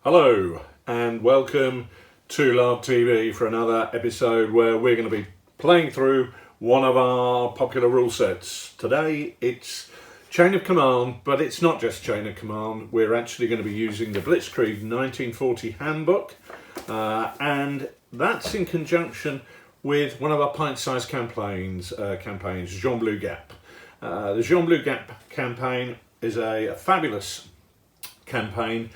Hello and welcome to Lard TV for another episode where we're going to be playing through one of our popular rule sets. Today it's Chain of Command, but it's not just Chain of Command. We're actually going to be using the Blitzkrieg 1940 handbook, and that's in conjunction with one of our Pint Size Campaigns, Gembloux Gap. The Gembloux Gap campaign is a fabulous campaign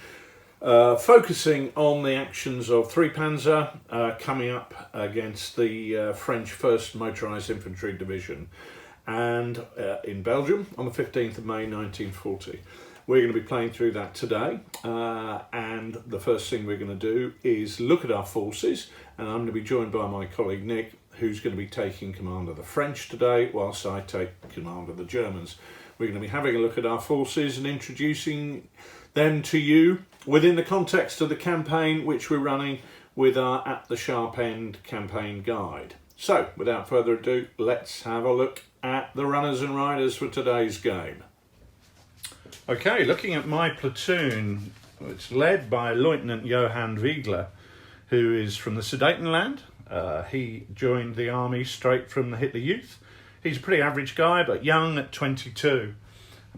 focusing on the actions of 3 Panzer coming up against the French 1st Motorised Infantry Division and in Belgium on the 15th of May 1940. We're going to be playing through that today, and the first thing we're going to do is look at our forces, and I'm going to be joined by my colleague Nick, who's going to be taking command of the French today whilst I take command of the Germans. We're going to be having a look at our forces and introducing them to you within the context of the campaign which we're running with our At the Sharp End campaign guide. So, without further ado, let's have a look at the runners and riders for today's game. Okay, looking at my platoon, it's led by Lieutenant Johann Wiegler, who is from the Sudetenland. He joined the army straight from the Hitler Youth. He's a pretty average guy, but young at 22.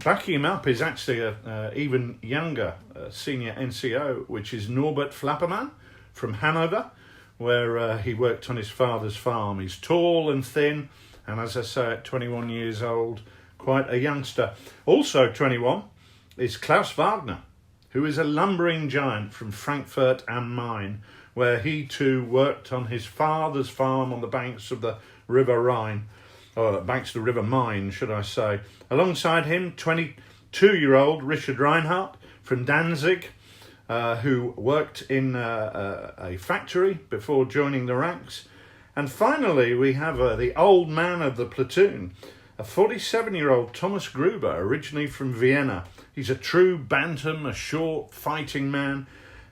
Backing him up is actually an even younger senior NCO, which is Norbert Flapperman from Hanover, where he worked on his father's farm. He's tall and thin, and as I say, at 21 years old, quite a youngster. Also 21 is Klaus Wagner, who is a lumbering giant from Frankfurt am Main, where he too worked on his father's farm on the banks of the River Rhine. Or banks of the River Main, should I say. Alongside him, 22-year-old Richard Reinhardt from Danzig, who worked in a factory before joining the ranks. And finally, we have the old man of the platoon, a 47-year-old Thomas Gruber, originally from Vienna. He's a true bantam, a short, fighting man,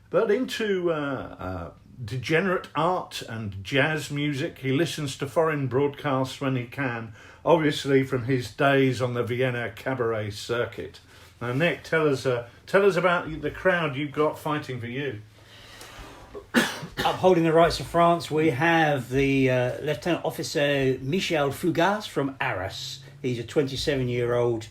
but into degenerate art and jazz music. He listens to foreign broadcasts when he can, obviously from his days on the Vienna cabaret circuit. Now, Nick, tell us about the crowd you've got fighting for you. Upholding the rights of France, we have the Lieutenant Officer Michel Fougas from Arras. He's a 27-year-old.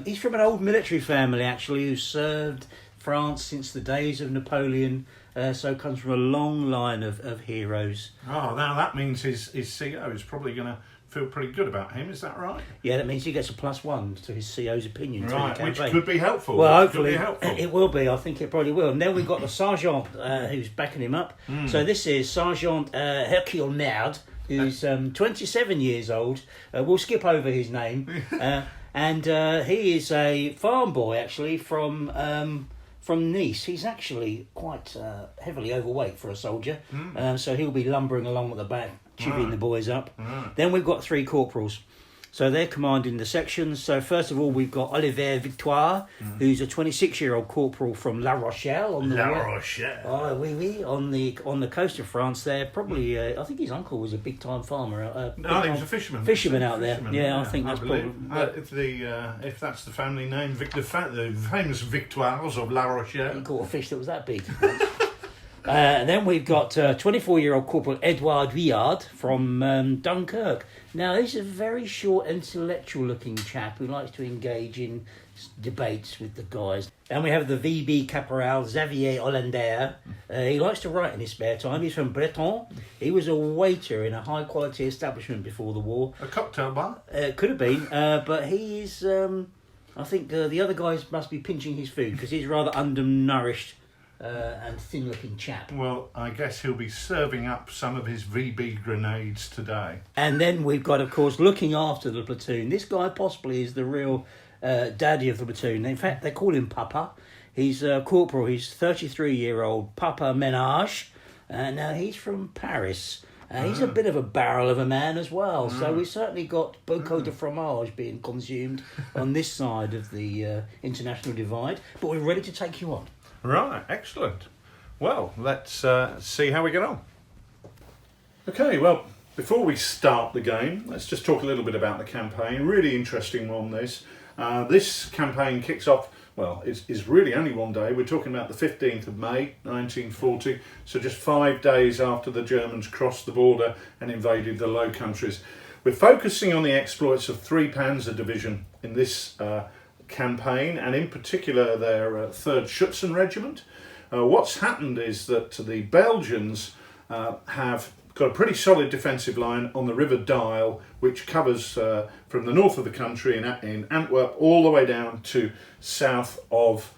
He's from an old military family, actually, who served France since the days of Napoleon. So comes from a long line of heroes. Oh, now that means his CO is probably going to feel pretty good about him, is that right? Yeah, that means he gets a +1 to his CO's opinion. Right, which could be helpful. Well, hopefully it will be. I think it probably will. And then we've got the Sergeant who's backing him up. So this is Sergeant Hercule Nard, who's 27 years old. We'll skip over his name. And he is a farm boy, actually, from Nice. He's actually quite heavily overweight for a soldier, so he'll be lumbering along at the back, chivvying the boys up. Then we've got 3 corporals, so they're commanding the sections. So first of all, we've got Olivier Victoire, who's a 26-year-old corporal from La Rochelle. On the coast of France there. Probably, I think his uncle was a big-time farmer. He was a fisherman. Fisherman out there. Yeah, I think that's probably... if that's the family name, the famous Victoires of La Rochelle. He caught a fish that was that big. And then we've got 24-year-old Corporal Edouard Vuillard from Dunkirk. Now, this is a very short, intellectual-looking chap who likes to engage in debates with the guys. And we have the VB Caporal Xavier Hollander. He likes to write in his spare time. He's from Breton. He was a waiter in a high-quality establishment before the war. A cocktail bar? Could have been, but he's... I think the other guys must be pinching his food because he's rather undernourished and thin-looking chap. Well, I guess he'll be serving up some of his VB grenades today. And then we've got, of course, looking after the platoon. This guy possibly is the real daddy of the platoon. In fact, they call him Papa. He's a corporal. He's 33-year-old Papa Ménage. Now, he's from Paris. He's a bit of a barrel of a man as well. So we certainly got beaucoup de fromage being consumed on this side of the international divide. But we're ready to take you on. Right, excellent. Well, let's see how we get on. Okay, well, before we start the game, let's just talk a little bit about the campaign. Really interesting one, this. This campaign kicks off, well, it's really only one day. We're talking about the 15th of May, 1940, so just 5 days after the Germans crossed the border and invaded the Low Countries. We're focusing on the exploits of 3 Panzer Division in this campaign, and in particular their 3rd Schutzen Regiment. What's happened is that the Belgians have got a pretty solid defensive line on the River Dyle, which covers from the north of the country in Antwerp all the way down to south of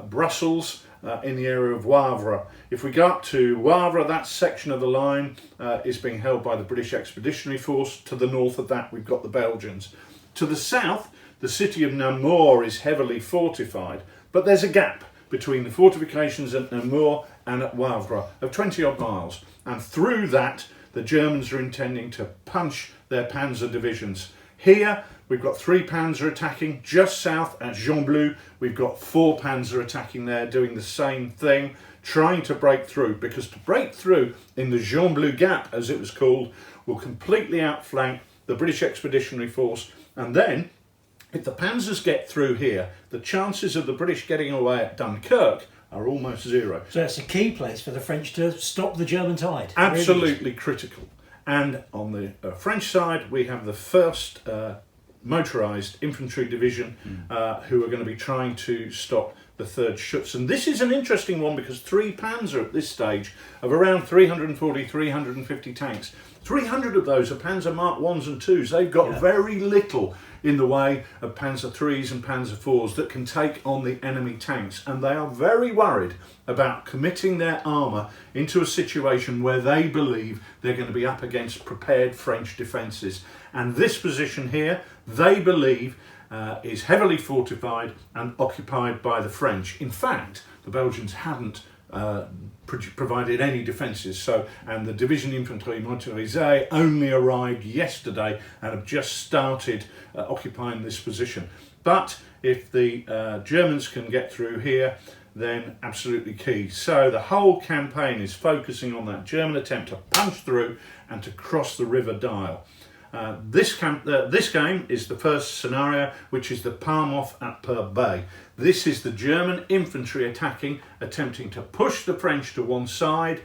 Brussels in the area of Wavre. If we go up to Wavre, that section of the line is being held by the British Expeditionary Force. To the north of that, we've got the Belgians. To the south, the city of Namur is heavily fortified, but there's a gap between the fortifications at Namur and at Wavre of 20 odd miles. And through that, the Germans are intending to punch their panzer divisions. Here, we've got 3 panzer attacking just south at Gembloux. We've got 4 panzer attacking there, doing the same thing, trying to break through, because to break through in the Gembloux Gap, as it was called, will completely outflank the British Expeditionary Force. And then, if the panzers get through here, the chances of the British getting away at Dunkirk are almost zero. So it's a key place for the French to stop the German tide. Absolutely critical. And on the French side, we have the 1st Motorised Infantry Division who are going to be trying to stop the 3rd Schutzen. This is an interesting one because 3 Panzer at this stage of around 340, 350 tanks. 300 of those are Panzer Mark 1s and 2s. They've got very little in the way of Panzer 3s and Panzer 4s that can take on the enemy tanks, and they are very worried about committing their armour into a situation where they believe they're going to be up against prepared French defences. And this position here, they believe, is heavily fortified and occupied by the French. In fact, the Belgians haven't provided any defences, and the Division Infanterie Motorisée only arrived yesterday and have just started occupying this position. But if the Germans can get through here, then absolutely key. So the whole campaign is focusing on that German attempt to punch through and to cross the River Dyle. This game is the first scenario, which is the palm-off at Perbais. This is the German infantry attempting to push the French to one side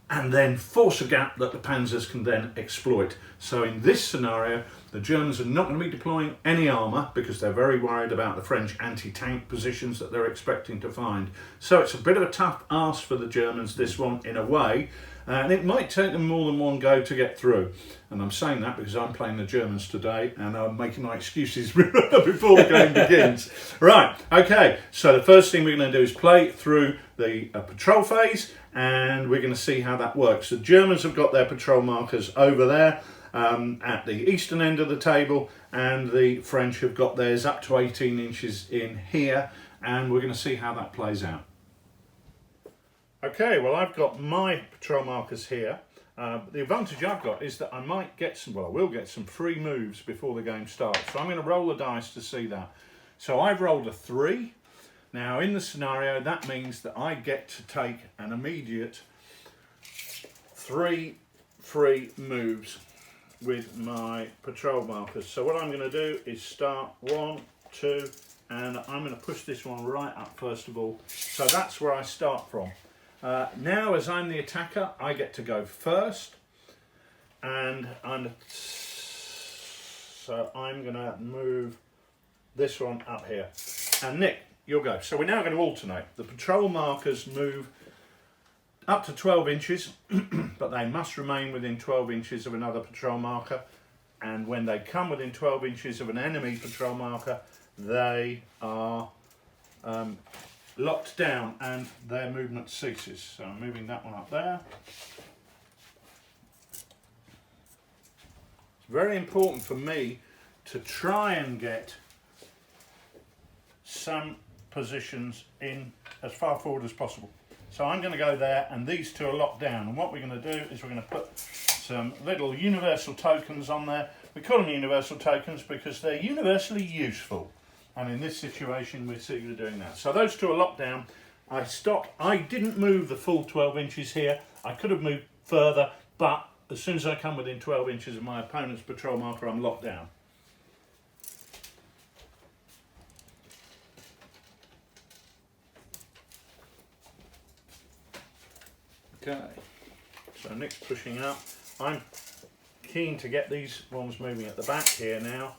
and then force a gap that the panzers can then exploit. So in this scenario, the Germans are not going to be deploying any armour because they're very worried about the French anti-tank positions that they're expecting to find. So it's a bit of a tough ask for the Germans, this one, in a way. And it might take them more than one go to get through. And I'm saying that because I'm playing the Germans today and I'm making my excuses before the game begins. Right, okay, so the first thing we're going to do is play through the patrol phase, and we're going to see how that works. The Germans have got their patrol markers over there at the eastern end of the table, and the French have got theirs up to 18 inches in here, and we're going to see how that plays out. Okay, well, I've got my patrol markers here. The advantage I've got is that I might get some, well, I will get some free moves before the game starts. So I'm going to roll the dice to see that. So I've rolled a 3. Now, in the scenario, that means that I get to take an immediate 3 free moves with my patrol markers. So what I'm going to do is start 1, 2, and I'm going to push this one right up first of all. So that's where I start from. Now, as I'm the attacker, I get to go first, and so I'm going to move this one up here. And Nick, you'll go. So we're now going to alternate. The patrol markers move up to 12 inches, but they must remain within 12 inches of another patrol marker. And when they come within 12 inches of an enemy patrol marker, they are locked down and their movement ceases. So I'm moving that one up there. It's very important for me to try and get some positions in as far forward as possible. So I'm going to go there, and these two are locked down. And what we're going to do is we're going to put some little universal tokens on there. We call them universal tokens because they're universally useful. And in this situation, we're simply doing that. So those two are locked down. I stopped. I didn't move the full 12 inches here. I could have moved further, but as soon as I come within 12 inches of my opponent's patrol marker, I'm locked down. Okay, so Nick's pushing up. I'm keen to get these ones moving at the back here now.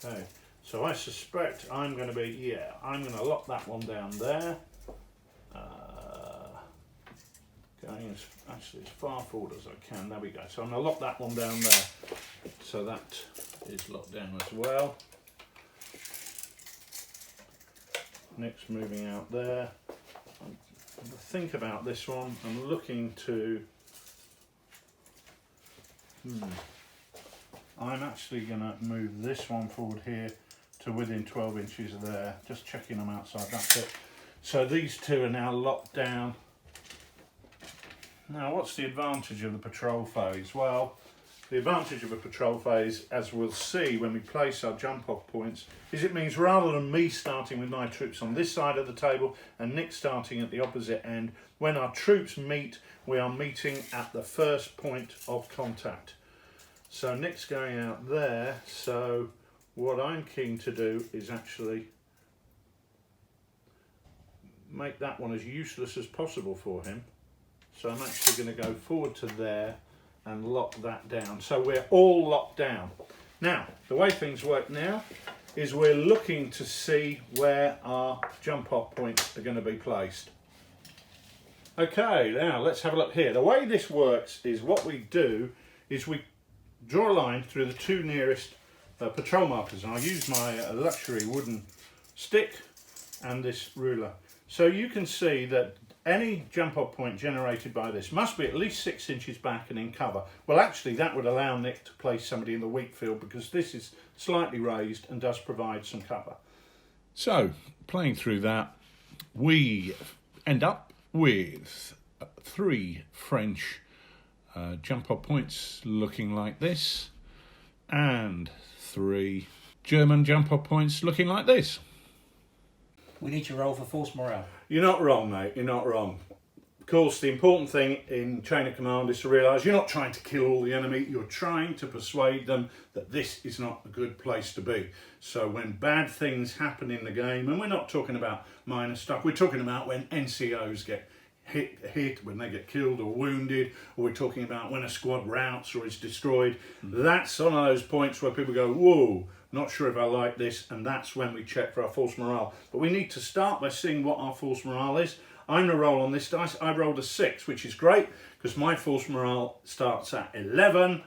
Okay, so I suspect I'm going to be, I'm going to lock that one down there. Going actually as far forward as I can, there we go. So I'm going to lock that one down there. So that is locked down as well. Nick's moving out there. Think about this one. I'm looking to... I'm actually going to move this one forward here to within 12 inches of there. Just checking them outside, that's it. So these two are now locked down. Now, what's the advantage of the patrol phase? Well, the advantage of a patrol phase, as we'll see when we place our jump off points, is it means rather than me starting with my troops on this side of the table and Nick starting at the opposite end, when our troops meet, we are meeting at the first point of contact. So Nick's going out there, so what I'm keen to do is actually make that one as useless as possible for him. So I'm actually going to go forward to there and lock that down. So we're all locked down. Now, the way things work now is we're looking to see where our jump off points are going to be placed. Okay, now let's have a look here. The way this works is what we do is we draw a line through the two nearest patrol markers. And I use my luxury wooden stick and this ruler. So you can see that any jump off point generated by this must be at least 6 inches back and in cover. Well, actually that would allow Nick to place somebody in the weak field because this is slightly raised and does provide some cover. So, playing through that, we end up with 3 French jump off points looking like this and 3 German jump off points looking like this. We need to roll for force morale. You're not wrong, mate. You're not wrong. Of course, the important thing in chain of command is to realise you're not trying to kill all the enemy. You're trying to persuade them that this is not a good place to be. So when bad things happen in the game, and we're not talking about minor stuff, we're talking about when NCOs get hit, when they get killed or wounded, or we're talking about when a squad routs or is destroyed. That's one of those points where people go, whoa, not sure if I like this, and that's when we check for our force morale. But we need to start by seeing what our force morale is. I'm going to roll on this dice. I rolled a 6, which is great, because my force morale starts at 11.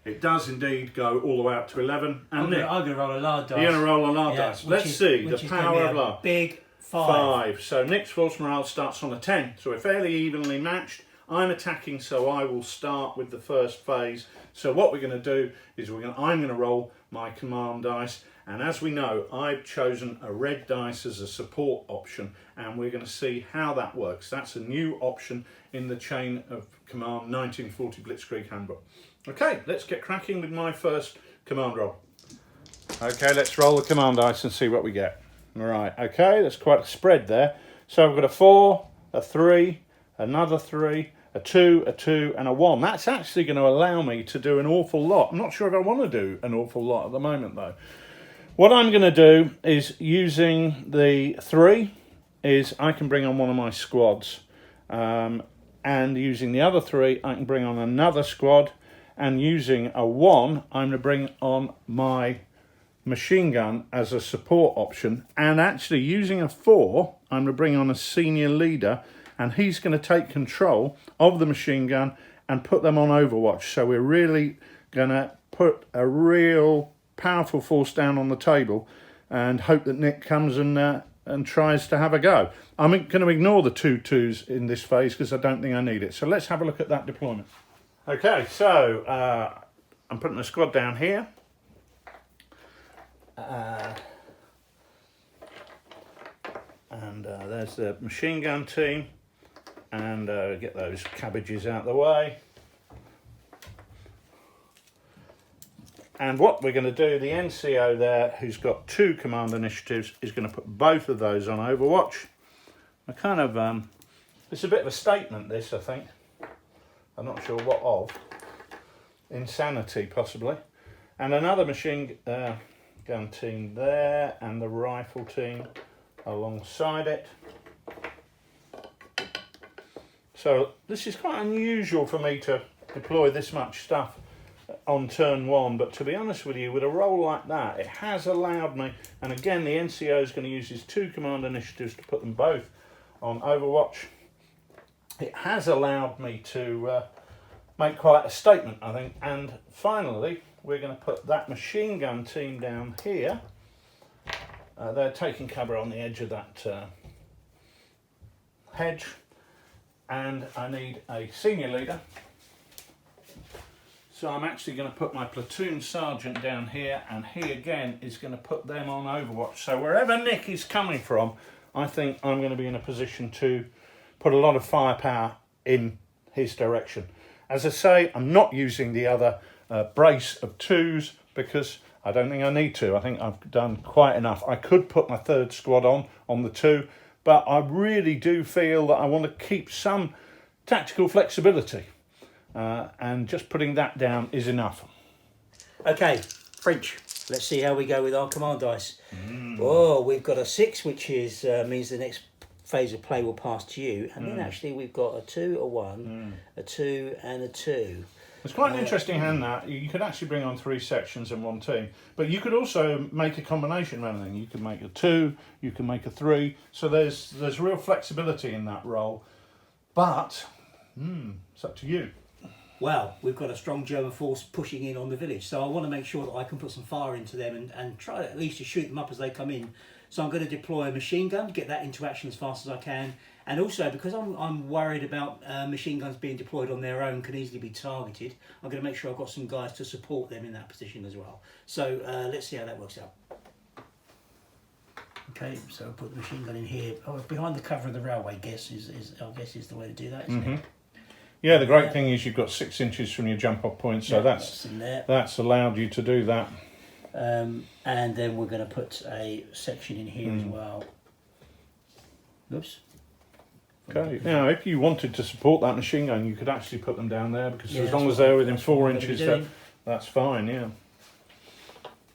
It does indeed go all the way up to 11. And I'm going to roll a lard dice. You're going to roll a lard dice. Let's see the power of lard. Big 5. So Nick's force morale starts on a 10. So we're fairly evenly matched. I'm attacking, so I will start with the first phase. So what we're going to do is I'm going to roll my command dice, and as we know, I've chosen a red dice as a support option, and we're going to see how that works. That's a new option in the Chain of Command 1940 Blitzkrieg Handbook. Okay, let's get cracking with my first command roll. Okay, let's roll the command dice and see what we get. All right, okay, that's quite a spread there. So I've got a 4, a 3, another 3, a 2, a 2 and a 1. That's actually going to allow me to do an awful lot. I'm not sure if I want to do an awful lot at the moment though. What I'm going to do is, using the 3, is I can bring on one of my squads. And using the other 3, I can bring on another squad. And using a 1, I'm going to bring on my machine gun as a support option. And actually using a 4, I'm going to bring on a senior leader, and he's going to take control of the machine gun and put them on overwatch. So we're really going to put a real powerful force down on the table and hope that Nick comes and and tries to have a go. I'm going to ignore the 2 2s in this phase because I don't think I need it. So let's have a look at that deployment. Okay, so I'm putting the squad down here. And there's the machine gun team. And get those cabbages out of the way. And what we're going to do, the NCO there, who's got 2 command initiatives, is going to put both of those on Overwatch. I kind of, it's a bit of a statement, this, I think. I'm not sure what of. Insanity, possibly. And another machine gun team there, and the rifle team alongside it. So this is quite unusual for me to deploy this much stuff on turn 1, but to be honest with you, with a roll like that, it has allowed me, and again the NCO is going to use his 2 command initiatives to put them both on Overwatch. It has allowed me to make quite a statement, I think. And finally, we're going to put that machine gun team down here. They're taking cover on the edge of that hedge, and I need a senior leader. So I'm actually going to put my platoon sergeant down here, and he again is going to put them on Overwatch. So wherever Nick is coming from, I think I'm going to be in a position to put a lot of firepower in his direction. As I say, I'm not using the other brace of 2s because I don't think I need to. I think I've done quite enough. I could put my 3rd squad on the 2, but I really do feel that I want to keep some tactical flexibility. And just putting that down is enough. Okay, French. Let's see how we go with our command dice. Oh, we've got a 6, which is means the next phase of play will pass to you. And then actually we've got a 2, a 1, a 2 and a 2. It's quite an interesting hand that. You could actually bring on 3 sections in one team. But you could also make a combination of anything. You could make a 2, you can make a 3. So there's real flexibility in that role. But it's up to you. Well, we've got a strong German force pushing in on the village, so I want to make sure that I can put some fire into them and try at least to shoot them up as they come in. So I'm going to deploy a machine gun, get that into action as fast as I can, and also because I'm worried about machine guns being deployed on their own, can easily be targeted, I'm going to make sure I've got some guys to support them in that position as well. So let's see how that works out. Okay, so I'll put the machine gun in here. Oh, behind the cover of the railway, I guess is the way to do that, isn't it? Yeah, the great thing is you've got 6 inches from your jump off point, so that's allowed you to do that. And then we're going to put a section in here as well. Oops. Okay, now if you wanted to support that machine gun, you could actually put them down there, because as long as they're within 4 inches, that's fine, yeah.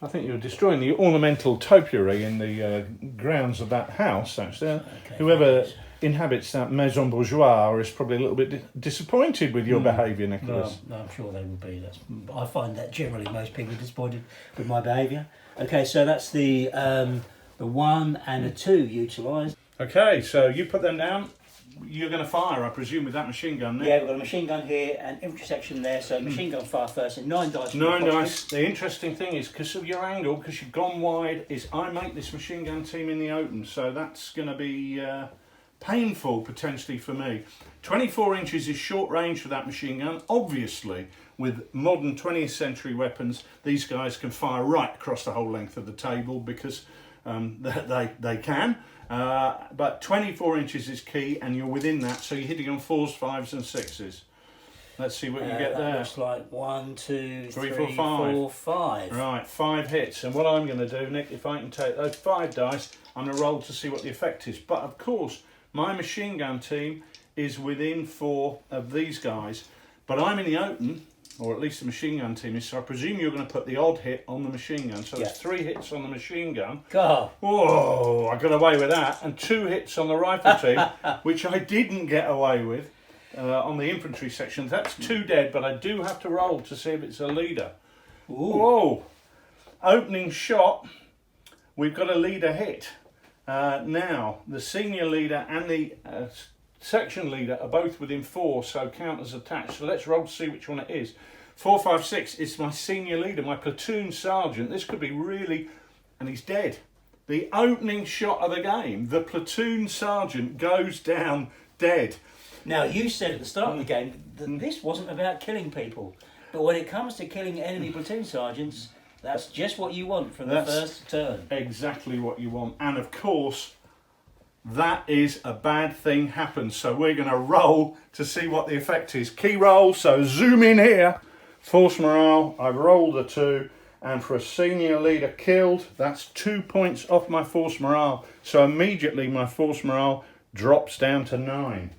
I think you're destroying the ornamental topiary in the grounds of that house, actually. Okay, whoever inhabits that maison bourgeois is probably a little bit disappointed with your behaviour, Nicholas. No, I'm sure they will be. I find that generally most people are disappointed with my behaviour. Okay, so that's the 1 and a 2 utilised. Okay, so you put them down. You're going to fire, I presume, with that machine gun there? Yeah, we've got a machine gun here and infantry section there, so machine gun fire first, and 9 dice. 9 dice. The interesting thing is, because of your angle, because you've gone wide, is I make this machine gun team in the open, so that's going to be painful, potentially, for me. 24 inches is short range for that machine gun. Obviously, with modern 20th century weapons, these guys can fire right across the whole length of the table, because they can. But 24 inches is key, and you're within that, so you're hitting on 4s, 5s and 6s. Let's see what you get there. Looks like 1, 2, 3, 4, 5. Right, 5 hits. And what I'm going to do, Nick, if I can take those 5 dice, I'm going to roll to see what the effect is. But of course, my machine gun team is within 4 of these guys. But I'm in the open, or at least the machine gun team is, so I presume you're going to put the odd hit on the machine gun. So it's 3 hits on the machine gun. God. Whoa, I got away with that. And 2 hits on the rifle team, which I didn't get away with on the infantry section. That's 2 dead, but I do have to roll to see if it's a leader. Ooh. Whoa. Opening shot, we've got a leader hit. Now, the senior leader and the section leader are both within 4, so count as attached. So let's roll to see which one it is. 4, 5, 6 is my senior leader, my platoon sergeant. This could be really, and he's dead. the opening shot of the game, the platoon sergeant goes down dead. Now, you said at the start of the game that this wasn't about killing people. But when it comes to killing enemy platoon sergeants, that's just what you want from the first turn. Exactly what you want. And of course, that is a bad thing happens. So we're going to roll to see what the effect is. Key roll, so zoom in here. Force morale, I've rolled a 2. And for a senior leader killed, that's 2 points off my force morale. So immediately my force morale drops down to 9.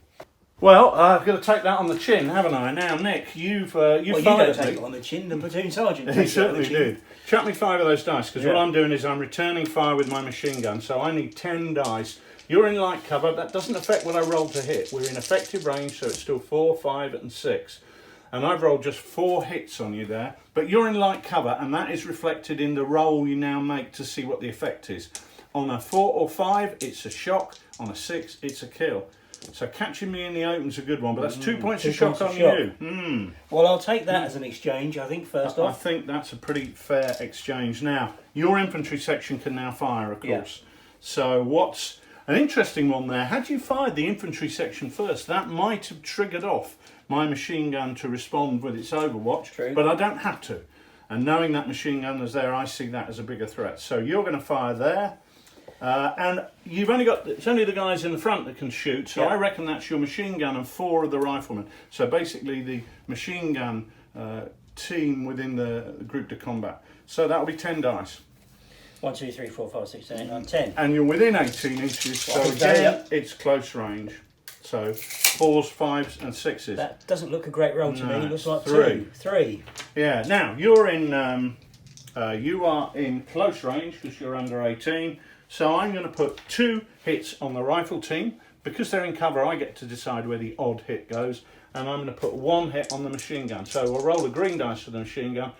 Well, I've got to take that on the chin, haven't I? Now, Nick, you don't take it on the chin, the platoon sergeant. He certainly did. Chuck me 5 of those dice, because what I'm doing is I'm returning fire with my machine gun, so I need 10 dice. You're in light cover. That doesn't affect what I roll to hit. We're in effective range, so it's still 4, 5, and 6. And I've rolled just 4 hits on you there, but you're in light cover, and that is reflected in the roll you now make to see what the effect is. On a 4 or 5, it's a shock. On a 6, it's a kill. So catching me in the open's a good one, but that's 2 points of shock on you. Well, I'll take that as an exchange, I think, first off. I think that's a pretty fair exchange. Now, your infantry section can now fire, of course. So what's an interesting one there, had you fired the infantry section first, that might have triggered off my machine gun to respond with its overwatch. True. But I don't have to. And knowing that machine gun is there, I see that as a bigger threat. So you're going to fire there. And you've only got, it's only the guys in the front that can shoot, so I reckon that's your machine gun and 4 of the riflemen. So basically the machine gun team within the group de combat. So that'll be 10 dice. 1, 2, 3, 4, 5, 6, 7, 8, 9, 10. And you're within 18 inches, so again, it's close range. So 4s, 5s and 6s. That doesn't look a great roll to me, it looks like 3. 3. Yeah, now you're in, you are in close range because you're under 18. So I'm going to put 2 hits on the rifle team. Because they're in cover, I get to decide where the odd hit goes. And I'm going to put 1 hit on the machine gun. So we'll roll a green dice for the machine gun,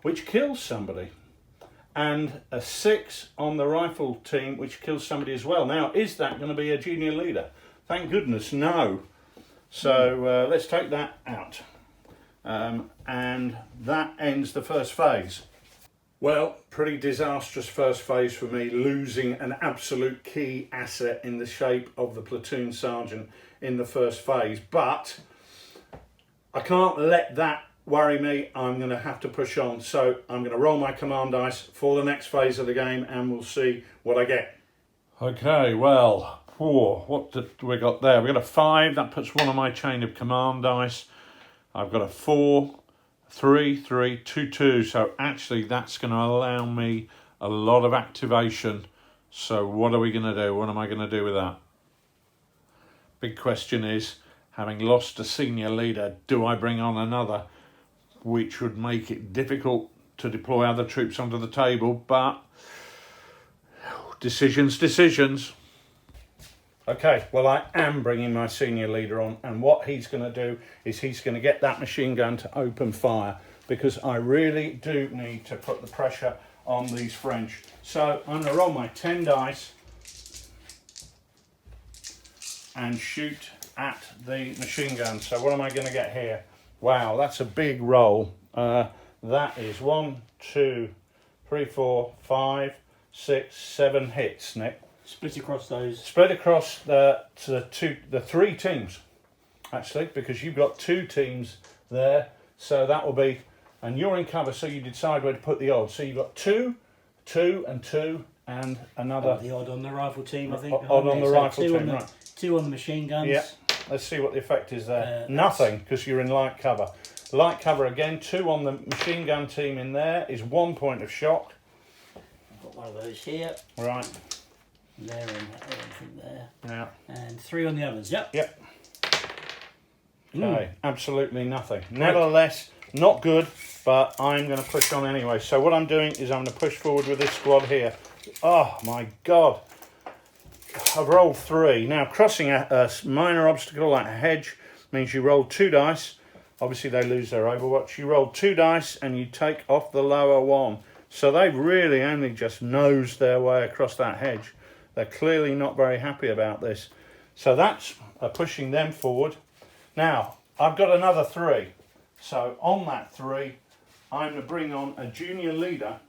which kills somebody. And a 6 on the rifle team, which kills somebody as well. Now, is that going to be a junior leader? Thank goodness, no. So let's take that out. And that ends the first phase. Well, pretty disastrous first phase for me, losing an absolute key asset in the shape of the platoon sergeant in the first phase. But I can't let that worry me. I'm going to have to push on. So I'm going to roll my command dice for the next phase of the game and we'll see what I get. Okay, well, what did we got there? We got a 5, that puts 1 on my chain of command dice. I've got a 4. 3, 3, 2, 2. So actually that's going to allow me a lot of activation. So what are we going to do? What am I going to do with that? Big question is, having lost a senior leader, do I bring on another? Which would make it difficult to deploy other troops onto the table. But decisions. Okay, well, I am bringing my senior leader on, and what he's going to do is he's going to get that machine gun to open fire, because I really do need to put the pressure on these French. So I'm going to roll my 10 dice and shoot at the machine gun. So what am I going to get here? Wow, that's a big roll. That is 1, 2, 3, 4, 5, 6, 7 hits, Nick. Split across those. Spread across the 3 teams, actually, because you've got 2 teams there. So that will be, and you're in cover, so you decide where to put the odds. So you've got 2, 2, and 2, and another. The odd on the rifle team, I think. Odd on the rifle team, right. 2 on the machine guns. Yeah. Let's see what the effect is there. Nothing, because you're in light cover. Light cover again. 2 on the machine gun team in there is 1 point of shock. I've got one of those here. Right. There and everything there. Yeah. And 3 on the others. Yep. Yep. Okay, absolutely nothing. Nevertheless, not good, but I'm going to push on anyway. So what I'm doing is I'm going to push forward with this squad here. Oh my God. I've rolled 3. Now, crossing a minor obstacle like a hedge means you roll 2 dice. Obviously, they lose their overwatch. You roll 2 dice and you take off the lower one. So they've really only just nosed their way across that hedge. They're clearly not very happy about this. So that's pushing them forward. Now, I've got another 3. So on that 3, I'm going to bring on a junior leader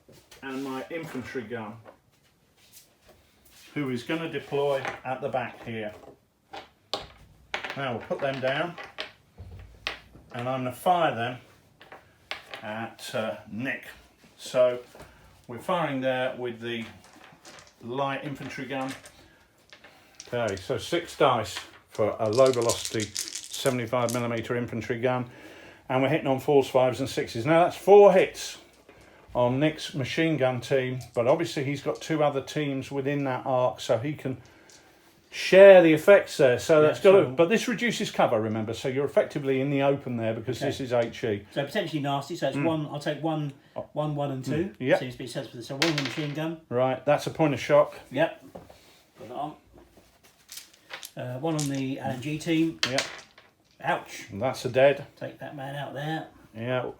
and my infantry gun. who is going to deploy at the back here. Now we'll put them down, and I'm going to fire them at Nick. So we're firing there with the light infantry gun. Okay, so 6 dice for a low velocity 75mm infantry gun, and we're hitting on 4s, 5s and 6s. Now that's 4 hits on Nick's machine gun team, but obviously he's got 2 other teams within that arc, so he can share the effects there. So that's got to, but this reduces cover, remember, so you're effectively in the open there because this is HE. So potentially nasty, so it's one, I'll take one and 2. Yep. Seems to be sensible. So 1 with the machine gun. Right, that's a point of shock. Yep. Put that on. 1 on the LNG team. Yep. Ouch. And that's a dead. Take that man out there. Yeah.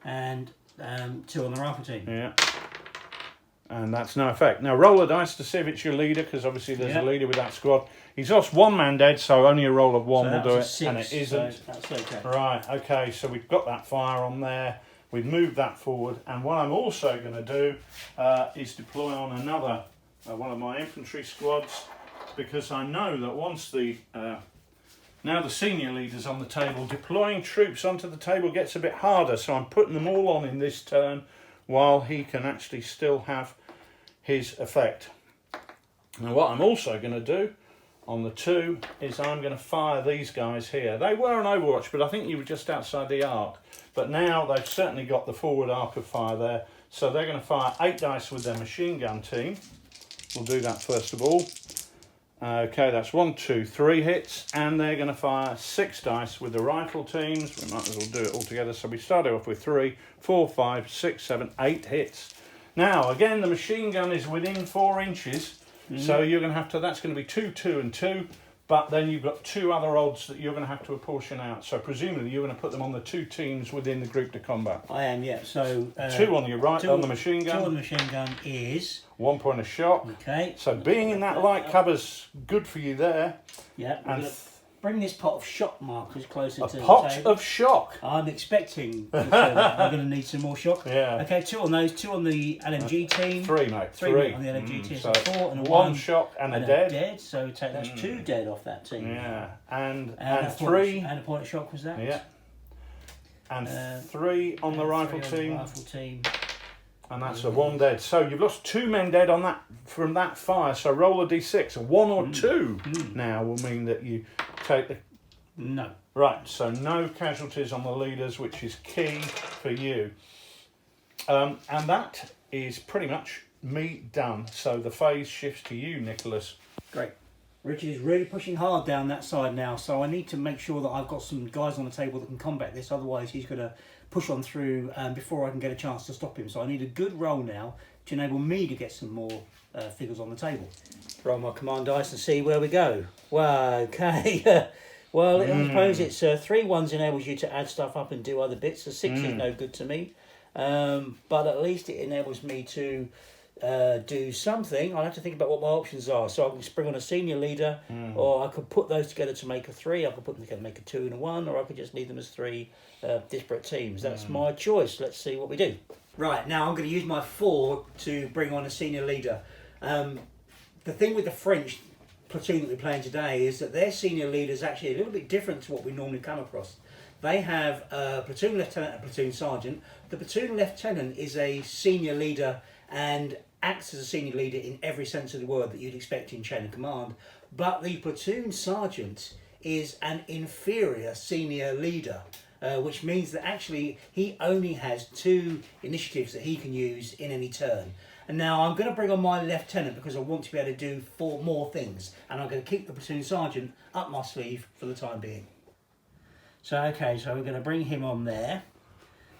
And 2 on the rifle team. Yeah. And that's no effect. Now roll a dice to see if it's your leader, because obviously there's a leader with that squad. He's lost 1 man dead, so only a roll of 1 will do it, 6, and it isn't. So that's okay. Right, okay, so we've got that fire on there. We've moved that forward, and what I'm also going to do is deploy on another one of my infantry squads, because I know that once the now the senior leader's on the table, deploying troops onto the table gets a bit harder, so I'm putting them all on in this turn while he can actually still have his effect. Now what I'm also going to do on the 2 is I'm going to fire these guys here. They were on Overwatch, but I think you were just outside the arc. But now they've certainly got the forward arc of fire there, so they're going to fire 8 dice with their machine gun team. We'll do that first of all. Okay, that's 1, 2, 3 hits, and they're going to fire 6 dice with the rifle teams. We might as well do it all together. So we started off with 3, 4, 5, 6, 7, 8 hits. Now, again, the machine gun is within 4 inches, so you're going to have to, that's going to be 2, 2 and 2, but then you've got 2 other odds that you're going to have to apportion out. So presumably you're going to put them on the 2 teams within the group to combat. I am, yeah. So 2 on your right on the machine gun. 2 on the machine gun is 1 point of shock. Okay. So being in that light cover's good for you there. Yeah. And bring this pot of shock markers closer to the pot table. of shock. I'm expecting I'm going to need some more shock. Yeah. Okay, 2 on those, 2 on the LMG team. 3, mate. 3 on the LMG team. So 4 and a 1 shock and a dead. So take that's 2 dead off that team. Yeah. And 3 and a point of shock was that? Yeah. And 3 on the rifle team. Rifle team. And that's a 1 dead. So you've lost 2 men dead on that from that fire. So roll a d6. A 1 or 2 now will mean that you take the... No. Right, so no casualties on the leaders, which is key for you. And that is pretty much me done. So the phase shifts to you, Nicholas. Great. Richard is really pushing hard down that side now, so I need to make sure that I've got some guys on the table that can combat this, otherwise he's going to push on through before I can get a chance to stop him. So I need a good roll now to enable me to get some more figures on the table. Roll my command dice and see where we go. Well, okay. Well, I suppose it's 3 1s enables you to add stuff up and do other bits. A 6 is no good to me, but at least it enables me to do something. I'll have to think about what my options are. So I can spring on a senior leader, or I could put those together to make a 3. I could put them together to make a 2 and a 1, or I could just leave them as 3 disparate teams. That's my choice. Let's see what we do. Right, now I'm going to use my 4 to bring on a senior leader. The thing with the French platoon that we're playing today is that their senior leader is actually a little bit different to what we normally come across. They have a platoon lieutenant and a platoon sergeant. The platoon lieutenant is a senior leader and acts as a senior leader in every sense of the word that you'd expect in chain of command. But the platoon sergeant is an inferior senior leader, which means that actually he only has 2 initiatives that he can use in any turn. And now I'm going to bring on my lieutenant because I want to be able to do 4 more things, and I'm going to keep the platoon sergeant up my sleeve for the time being. So okay, so we're going to bring him on there,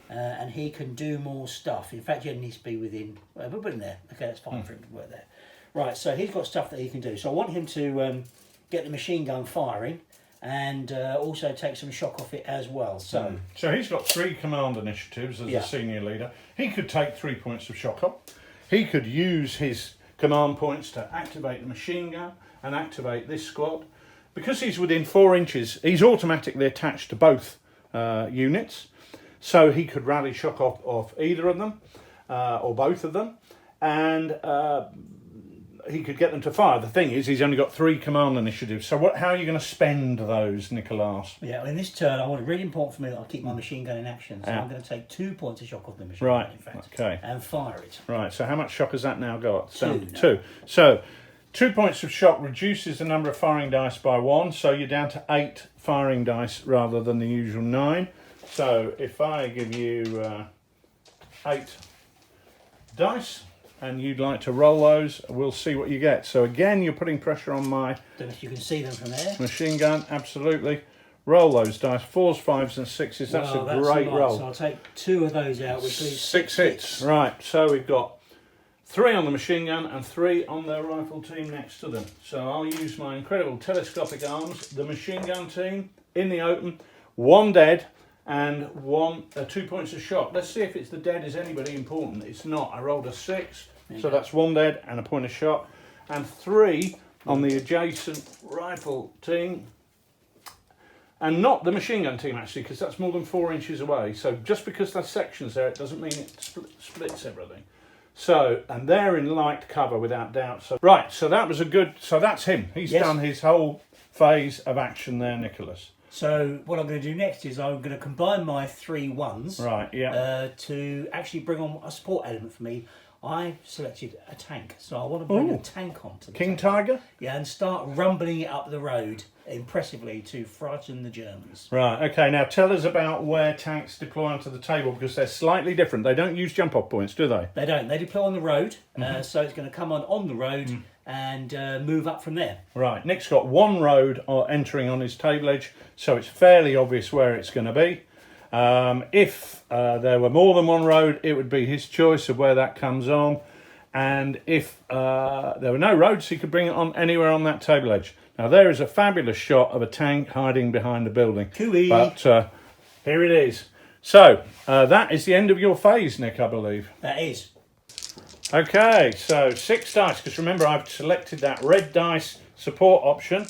and he can do more stuff. In fact, he only needs to be within. We'll put him there. Okay, that's fine for him to work there. Right, so he's got stuff that he can do. So I want him to get the machine gun firing, and also take some shock off it as well. So he's got 3 command initiatives as a senior leader. He could take 3 points of shock off. He could use his command points to activate the machine gun and activate this squad. Because he's within 4 inches, he's automatically attached to both units. So he could rally shock off either of them or both of them. And he could get them to fire. The thing is, he's only got 3 command initiatives. So how are you going to spend those, Nicholas? Yeah, in this turn, I want it really important for me that I keep my machine gun in action. So I'm going to take 2 points of shock off the machine gun, in fact, and fire it. Right, so how much shock has that now got? 2. 2. So 2 points of shock reduces the number of firing dice by 1, so you're down to 8 firing dice rather than the usual 9. So if I give you 8 dice, and you'd like to roll those, we'll see what you get. So again, you're putting pressure on my... Don't know if you can see them from there. Machine gun, absolutely. Roll those dice, 4s, 5s and 6s. That's a great roll. So I'll take 2 of those out, which leaves 6 hits. Right, so we've got 3 on the machine gun and 3 on the rifle team next to them. So I'll use my incredible telescopic arms. The machine gun team in the open, 1 dead and 2 points of shock. Let's see if it's the dead is anybody important. It's not. I rolled a 6, so that's 1 dead and a point of shock, and 3 on the adjacent rifle team, and not the machine gun team actually, because that's more than 4 inches away. So just because there's sections there, it doesn't mean it splits everything. So, and they're in light cover without doubt. So right, so that was a good. So that's him. He's done his whole phase of action there, Nicholas. So what I'm going to do next is I'm going to combine my 3 ones, right? Yeah. To actually bring on a support element for me. I selected a tank, so I want to bring a tank onto the King Tiger. Yeah, and start rumbling it up the road impressively to frighten the Germans. Right. Okay. Now tell us about where tanks deploy onto the table, because they're slightly different. They don't use jump-off points, do they? They don't. They deploy on the road, so it's going to come on the road and move up from there. Right. Nick's got 1 road entering on his table edge, so it's fairly obvious where it's going to be. If there were more than 1 road, it would be his choice of where that comes on. And if there were no roads, he could bring it on anywhere on that table edge. Now, there is a fabulous shot of a tank hiding behind a building. Cooey. But here it is. So, that is the end of your phase, Nick, I believe. That is. Okay, so 6 dice, because remember, I've selected that red dice support option.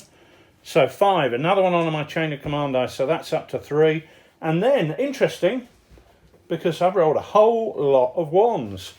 So 5, another one on my chain of command dice, so that's up to 3. And then, interesting, because I've rolled a whole lot of 1s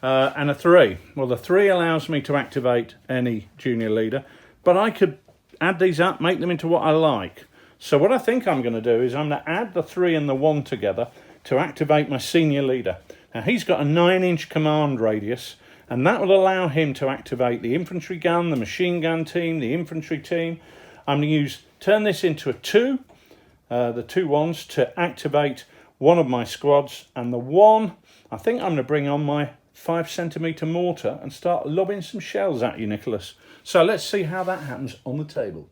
and a 3. Well, the 3 allows me to activate any junior leader, but I could add these up, make them into what I like. So what I think I'm going to do is I'm going to add the 3 and the 1 together to activate my senior leader. Now, he's got a 9-inch command radius, and that will allow him to activate the infantry gun, the machine gun team, the infantry team. I'm going to turn this into a 2. The 2 ones to activate one of my squads, and the 1 I think I'm going to bring on my 5cm mortar and start lobbing some shells at you, Nicholas. So let's see how that happens on the table.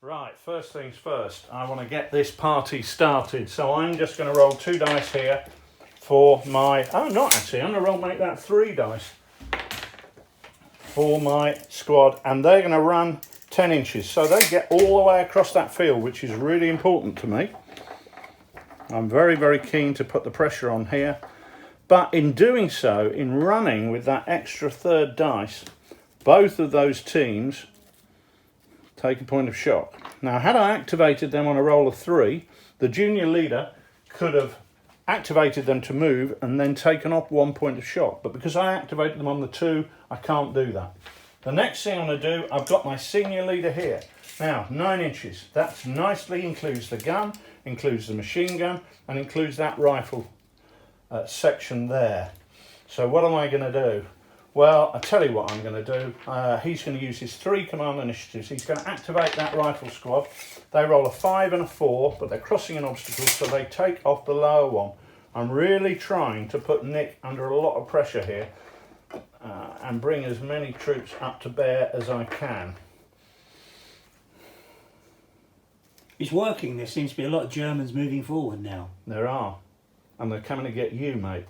Right, first things first, I want to get this party started, so I'm just going to roll 2 dice here for my, I'm going to make that 3 dice for my squad, and they're going to run 10 inches, so they get all the way across that field, which is really important to me. I'm very, very keen to put the pressure on here, but in doing so, in running with that extra 3rd dice, both of those teams take a point of shock. Now, had I activated them on a roll of 3, the junior leader could have activated them to move and then taken off 1 point of shock, but because I activated them on the 2, I can't do that. The next thing I'm going to do, I've got my senior leader here. Now, 9 inches. That nicely includes the gun, includes the machine gun, and includes that rifle section there. So what am I going to do? Well, I'll tell you what I'm going to do. He's going to use his 3 command initiatives. He's going to activate that rifle squad. They roll a 5 and a 4, but they're crossing an obstacle, so they take off the lower one. I'm really trying to put Nick under a lot of pressure here. And bring as many troops up to bear as I can. It's working. There seems to be a lot of Germans moving forward now. There are. And they're coming to get you, mate.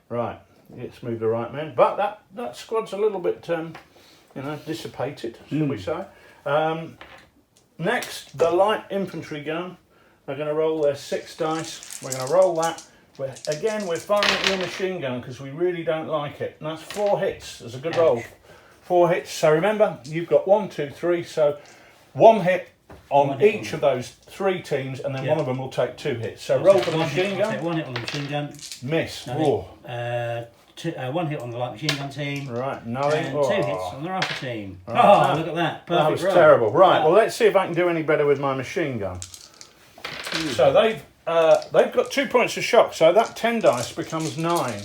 Right. It's moved the right man. But that squad's a little bit, dissipated, shall we say. Next, the light infantry gun. They're going to roll their 6 dice. We're going to roll that. We're firing at your machine gun because we really don't like it. And that's 4 hits. That's a good roll. 4 hits. So remember, you've got 1, 2, 3. So 1 hit on each of those 3 teams, and then one of them will take 2 hits. So roll for the machine gun. I'll take 1 hit on the machine gun. Miss. No, 1 hit on the light machine gun team. Right, nothing. And 2 hits on the rifle team. Right. Oh, look at that. Perfect. That was roll. terrible. Right, Wow. well, let's see if I can do any better with my machine gun. So they've got 2 points of shock, so that 10 dice becomes 9.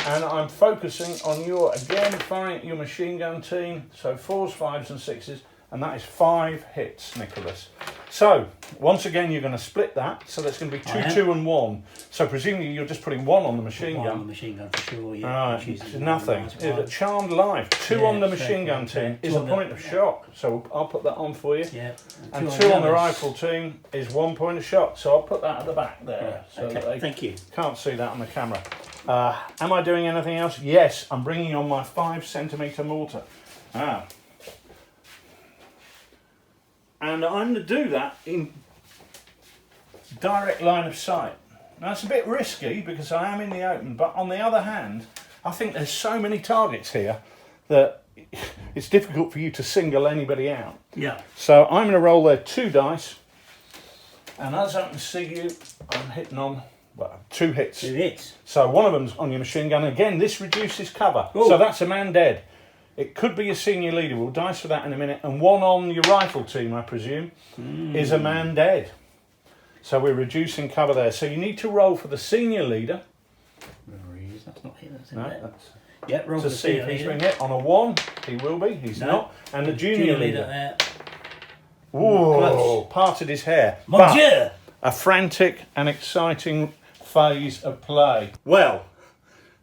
And I'm focusing on your, again, firing at your machine gun team. So 4s, 5s and 6s, and that is 5 hits, Nicholas. So, once again, you're going to split that, so that's going to be 2, 2 and 1. So presumably you're just putting 1 on the machine gun. On the machine gun for sure, yeah. Right, it's nothing. It's a charmed life. 2 on the machine gun team is a point of shock, so I'll put that on for you. Yeah. And 2 on the rifle team is 1 point of shock, so I'll put that at the back there. Yeah. So Okay, that they thank you. can't see that on the camera. Am I doing anything else? Yes, I'm bringing on my 5cm mortar. And I'm going to do that in direct line of sight. Now it's a bit risky because I am in the open, but on the other hand, I think there's so many targets here that it's difficult for you to single anybody out. Yeah. So I'm going to roll there 2 dice, and as I can see you, I'm hitting on 2 hits. 2 hits. So one of them's on your machine gun. Again, this reduces cover. Ooh. So that's a man dead. It could be your senior leader. We'll dice for that in a minute. And 1 on your rifle team, I presume, is a man dead. So we're reducing cover there. So you need to roll for the senior leader. That's not hit. That's in No, there. that's Yeah, roll for to the see if senior he's leader. been hit. On a 1, he will be. He's No. not. And the junior leader. Close. Whoa, parted his hair. Mon But Dieu! a frantic and exciting phase of play. Well,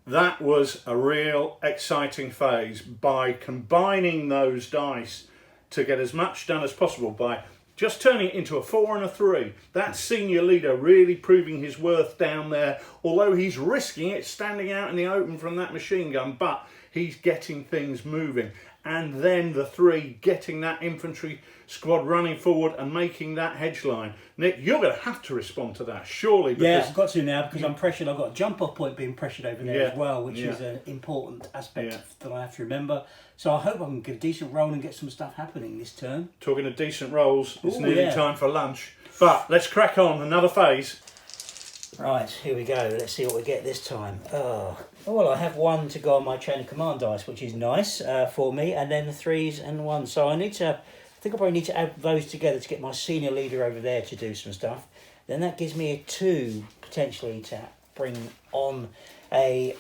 that was a real exciting phase by combining those dice to get as much done as possible by just turning it into a 4 and a 3. That senior leader really proving his worth down there, although he's risking it standing out in the open from that machine gun, but he's getting things moving. And then the 3 getting that infantry squad running forward and making that hedge line. Nick, you're going to have to respond to that, surely. Yeah, Because I've got to now because I'm pressured. I've got a jump off point being pressured over there as well, which is an important aspect that I have to remember. So I hope I can get a decent roll and get some stuff happening this turn. talking of decent rolls, it's Ooh, nearly time for lunch. But let's crack on, another phase. Right, here we go. Let's see what we get this time. Oh, well, I have 1 to go on my chain of command dice, which is nice for me, and then the 3s and 1. So I think I probably need to add those together to get my senior leader over there to do some stuff. Then that gives me a 2 potentially to bring on a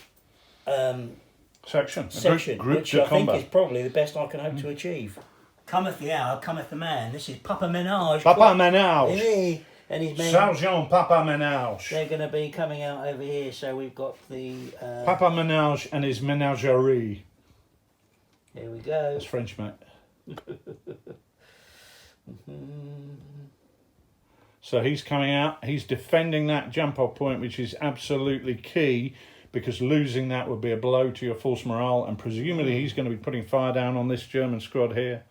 Section. group which de I think combat. is probably the best I can hope to achieve. Cometh the hour, cometh the man. This is Papa Menage. Papa Menage. Hey, and his men. Sergeant Papa Menage. They're going to be coming out over here. So we've got the. Papa Menage and his menagerie. Here we go. That's French, mate. So he's coming out. He's defending that jump-off point, which is absolutely key, because losing that would be a blow to your force morale, and presumably he's going to be putting fire down on this German squad here.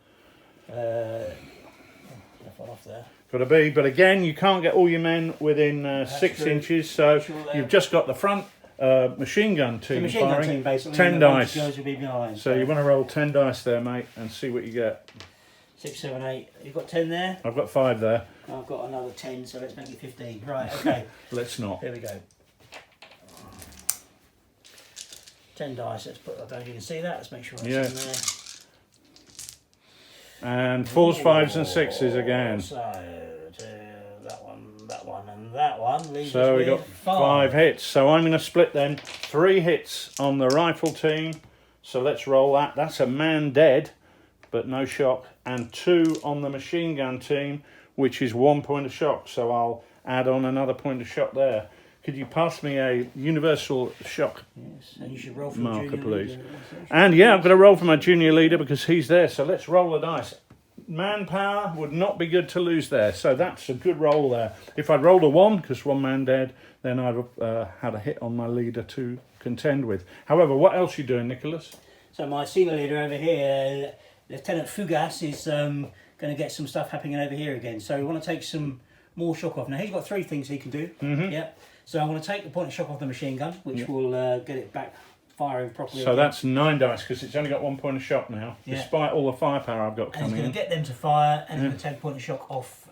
Off there. Got to be, but again, you can't get all your men within 6 true. inches, so Sure you've just got the front machine gun The team machine gun firing. team basically. 10 and the bunch dice. of girls will be behind. So you want to roll 10 dice there, mate, and see what you get. 6, 7, 8. You've got 10 there. I've got 5 there. I've got another 10, so let's make it 15. Right. Okay. Let's not. Here we go. 10 dice. Let's put. I don't know if you can see that. Let's make sure it's Yeah. in there. And 4s, 5s and 6s again. So that one, and that one. Leaves So us we got with 5 hits. So I'm going to split them. 3 hits on the rifle team. So let's roll that. That's a man dead, but no shock. And 2 on the machine gun team, which is 1 point of shock. So I'll add on another point of shock there. Could you pass me a universal shock Yes, and you should roll for marker, junior please? leader. And yeah, I'm going to roll for my junior leader because he's there. So let's roll the dice. Manpower would not be good to lose there. So that's a good roll there. If I'd rolled a 1, because 1 man dead, then I'd have had a hit on my leader to contend with. However, what else are you doing, Nicholas? So my senior leader over here, Lieutenant Fugas, is going to get some stuff happening over here again. So we want to take some more shock off. Now he's got 3 things he can do. Yep. So I'm going to take the point of shock off the machine gun, which will get it back firing properly. So that's 9 dice because it's only got 1 point of shock now, despite all the firepower I've got and he's coming going in. to get them to fire, and he's going to take a point of shock off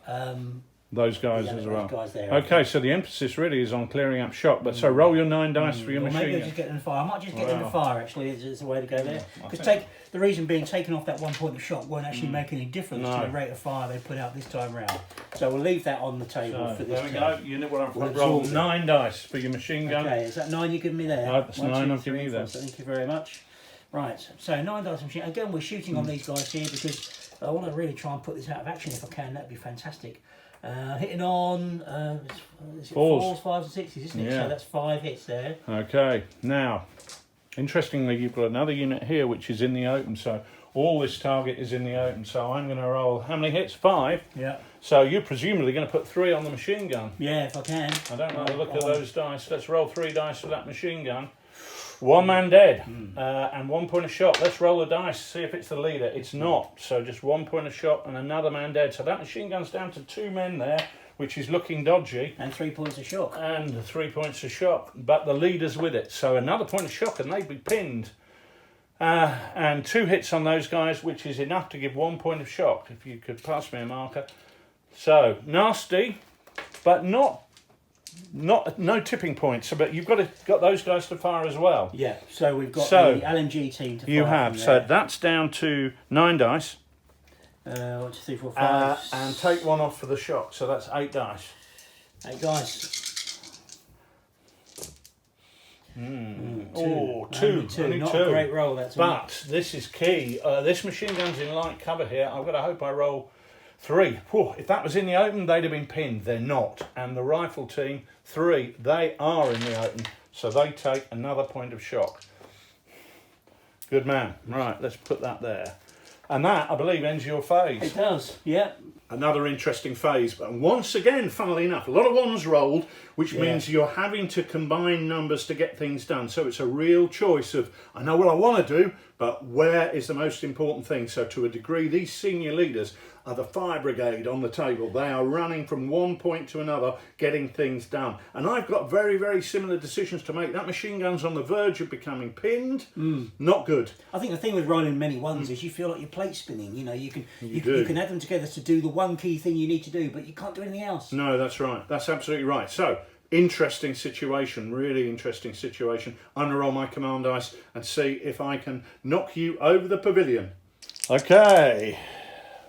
those guys Yeah, as those well. guys there, Okay, so the emphasis really is on clearing up shock. But so roll your 9 dice for your Or machine maybe gun. just get them to fire. I might just get them to fire, actually, is the way to go there. I Because think- the reason being, taking off that 1 point of shock won't actually make any difference No. to the rate of fire they put out this time round. So we'll leave that on the table So, for this there we turn. go. You know what We'll I've rolled. absorb it. 9 dice for your machine gun. Okay, is that 9 you've given me there? No, that's 1, 9 2, I've given 3, you 4. there. So thank you very much. Right, so 9 dice machine. Again, we're shooting on these guys here because I want to really try and put this out of action if I can. That'd be fantastic. Hitting on is it 4s, 5s and 6s, isn't it? Yeah. So that's 5 hits there. Okay, now, interestingly, you've got another unit here which is in the open. So all this target is in the open. So I'm going to roll, how many hits? 5. Yeah. So you're presumably going to put 3 on the machine gun. Yeah, if I can. I don't know the look of those dice. Let's roll 3 dice for that machine gun. 1 man dead and 1 point of shot. Let's roll the dice, see if it's the leader. It's not, so just 1 point of shot and another man dead. So that machine gun's down to 2 men there, which is looking dodgy. And 3 points of shock. And 3 points of shock, but the leader's with it. So another point of shock and they'd be pinned. And 2 hits on those guys, which is enough to give 1 point of shock. If you could pass me a marker. So nasty, but no tipping points. But you've got those guys to fire as well. Yeah, so we've got So, the LMG team to fire. You have. from So there. that's down to 9 dice. 1, 2, 3, 4, 5. And take 1 off for the shock. So that's 8 dice. 8 dice. Oh, two. Only 2. Only Not 2. a great roll, that's all. But this is key. This machine gun's in light cover here. I've got to hope I roll 3. Whew, if that was in the open, they'd have been pinned. They're not. And the rifle team, 3. They are in the open. So they take another point of shock. Good man. Right, let's put that there. And that, I believe, ends your phase. It does, yeah. Another interesting phase. But once again, funnily enough, a lot of 1s rolled, which means you're having to combine numbers to get things done. So it's a real choice of, I know what I want to do, but where is the most important thing? So to a degree, these senior leaders are the fire brigade on the table. They are running from one point to another, getting things done. And I've got very, very similar decisions to make. That machine gun's on the verge of becoming pinned. Not good. I think the thing with rolling many 1s is you feel like you're plate spinning. You know, you can add them together to do the one key thing you need to do, but you can't do anything else. No, that's right. That's absolutely right. So, interesting situation, really interesting situation. I'm going to roll my command dice and see if I can knock you over the pavilion. Okay.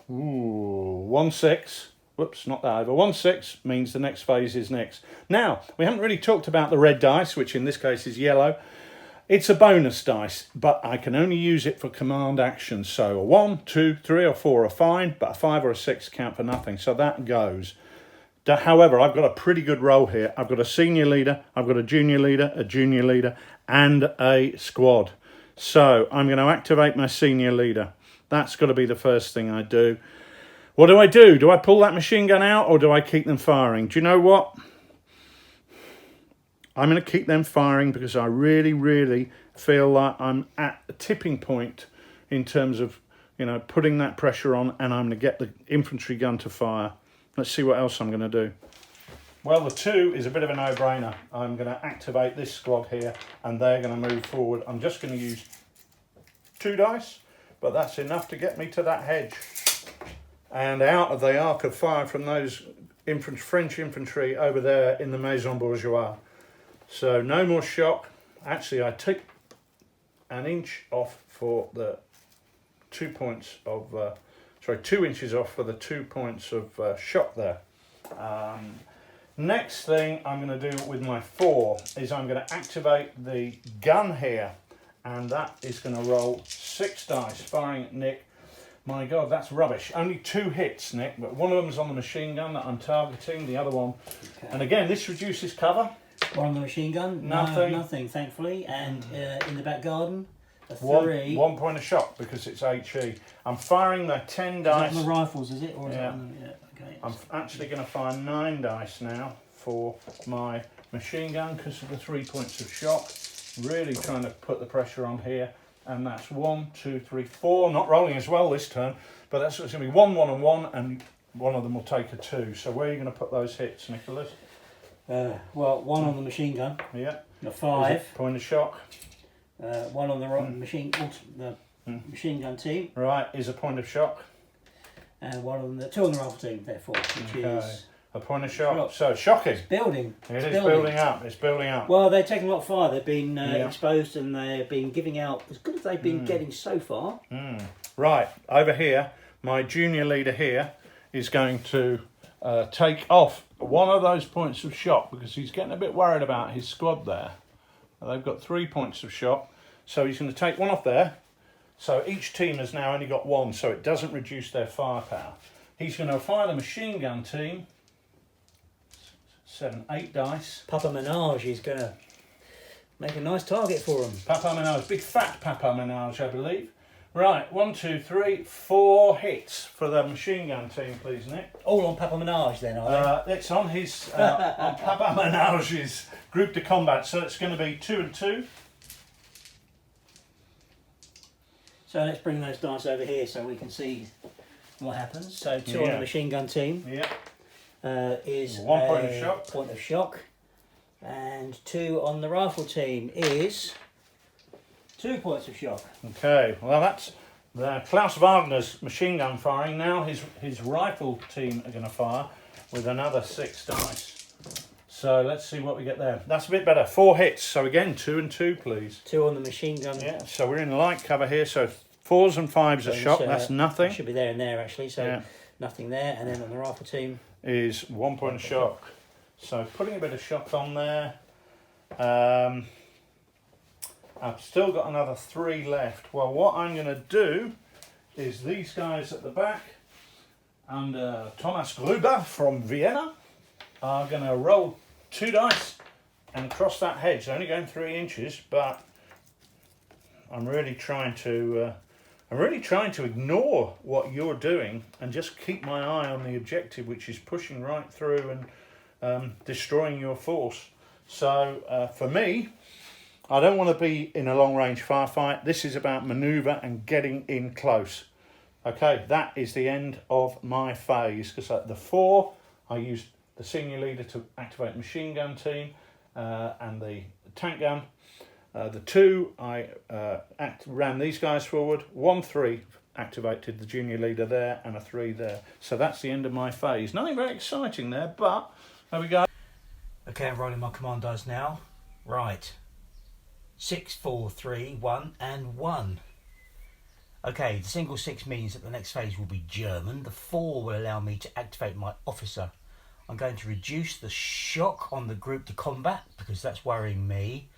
Ooh, 1-6. Whoops, not that over. 1-6 means the next phase is next. Now, we haven't really talked about the red dice, which in this case is yellow. It's a bonus dice, but I can only use it for command actions. So a 1, 2, 3 or 4 are fine, but a 5 or a 6 count for nothing. So that goes. However, I've got a pretty good roll here. I've got a senior leader, I've got a junior leader, and a squad. So I'm going to activate my senior leader. That's got to be the first thing I do. What do I do? Do I pull that machine gun out or do I keep them firing? Do you know what? I'm going to keep them firing because I really, really feel like I'm at a tipping point in terms of, you know, putting that pressure on, and I'm going to get the infantry gun to fire. Let's see what else I'm going to do. Well, the 2 is a bit of a no-brainer. I'm going to activate this squad here and they're going to move forward. I'm just going to use 2 dice, but that's enough to get me to that hedge and out of the arc of fire from those French infantry over there in the Maison Bourgeois. So no more shock. Actually, I took an inch off for the 2 points of, 2 inches off for the 2 points of shock there. Next thing I'm going to do with my 4 is I'm going to activate the gun here, and that is going to roll 6 dice, firing at Nick. My God, that's rubbish. Only 2 hits, Nick, but one of them is on the machine gun that I'm targeting, the other one. Okay. And again, this reduces cover. One on the machine gun? Nothing. No, nothing, thankfully. And in the back garden, a 3. 1 point of shock because it's HE. I'm firing the 10 dice. Is that on the rifles, is it? Or is yeah. It on the, yeah, okay. I'm actually going to fire 9 dice now for my machine gun because of the 3 points of shock. Really trying to put the pressure on here. And that's 1, 2, 3, 4. Not rolling as well this turn, but that's going to be 1, 1 and 1, and one of them will take a 2. So where are you going to put those hits, Nicholas? Well, 1 on the machine gun. Yeah. A 5. Point of shock. 1 on the machine gun team. Right, is a point of shock. And 2 on the rifle team, therefore, which is A point of shock. So shocking. It's building. It is building up. It's building up. Well, they're taking a lot of fire. They've been exposed and they've been giving out as good as they've been getting so far. Right, over here, my junior leader here is going to take off one of those points of shock because he's getting a bit worried about his squad there. They've got 3 points of shock, so he's going to take one off there. So each team has now only got one, so it doesn't reduce their firepower. He's going to fire the machine gun team. 7, 8 dice. Papa Menage is going to make a nice target for him. Papa Menage, big fat Papa Menage, I believe. Right, 1, 2, 3, 4 hits for the machine gun team, please, Nick. All on Papa Menage then, are they? It's on his on Papa Menage's group de combat, so it's going to be 2 and 2. So let's bring those dice over here so we can see what happens. So 2 on the machine gun team. Yeah. Is 1 point of a shock. point of shock, and 2 on the rifle team is 2 points of shock. Okay, well that's Klaus Wagner's machine gun firing. Now his rifle team are going to fire with another 6 dice. So let's see what we get there. That's a bit better. 4 hits. So again, 2 and 2, please. 2 on the machine gun. Yeah. So we're in light cover here. So 4s and 5s are shock. That's nothing. Should be there and there actually. So nothing there. And then on the rifle team is 1 point of shock. So putting a bit of shock on there. I've still got another 3 left. Well, what I'm going to do is these guys at the back and Thomas Gruber from Vienna are going to roll 2 dice and cross that hedge. They're only going 3 inches, but I'm really trying to ignore what you're doing and just keep my eye on the objective, which is pushing right through and destroying your force. So for me, I don't want to be in a long-range firefight. This is about manoeuvre and getting in close. Okay, that is the end of my phase. Because the 4, I used the senior leader to activate the machine gun team and the tank gun. The 2, I ran these guys forward. 1, 3, activated the junior leader there, and a 3 there. So that's the end of my phase. Nothing very exciting there, but there we go. Okay, I'm rolling my commandos now. Right. 6, 4, 3, 1 and 1. Okay, the single 6 means that the next phase will be German. The 4 will allow me to activate my officer. I'm going to reduce the shock on the group to combat because that's worrying me.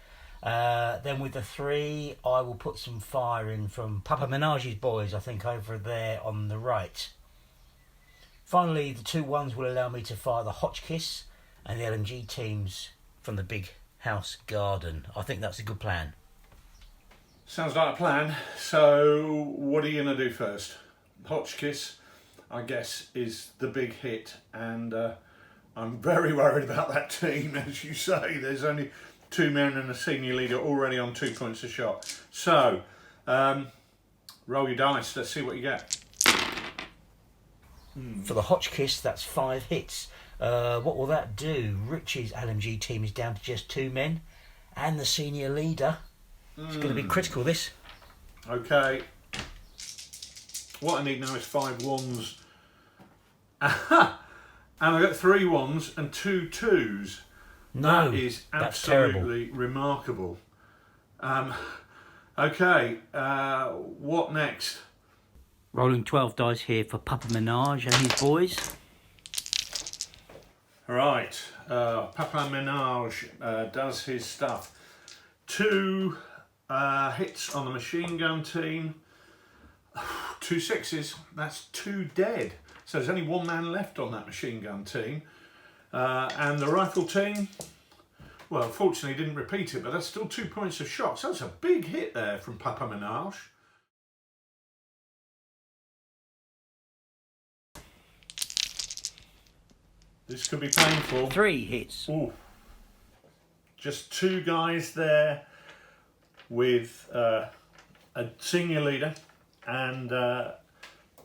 Then with the 3, I will put some fire in from Papa Menage's boys, I think, over there on the right. Finally, the 2 1s will allow me to fire the Hotchkiss and the LMG teams from the big house garden. I think that's a good plan. Sounds like a plan. So what are you going to do first? Hotchkiss, I guess, is the big hit, and I'm very worried about that team. As you say, there's only 2 men and a senior leader already on 2 points of shot. So roll your dice, let's see what you get. For the Hotchkiss, that's 5 hits. What will that do? Rich's LMG team is down to just 2 men, and the senior leader. It's going to be critical, this. Okay. What I need now is 5 1s. Aha! And I got 3 1s and 2 2s. No, that is that's absolutely remarkable. Okay, what next? Rolling 12 dice here for Papa Menage and his boys. Right, Papa Menage does his stuff. 2 hits on the machine gun team. 2 6s, that's 2 dead. So there's only 1 man left on that machine gun team. And the rifle team, well, fortunately didn't repeat it, but that's still 2 points of shock. So that's a big hit there from Papa Menage. This could be painful. 3 hits. Ooh. Just 2 guys there with a senior leader and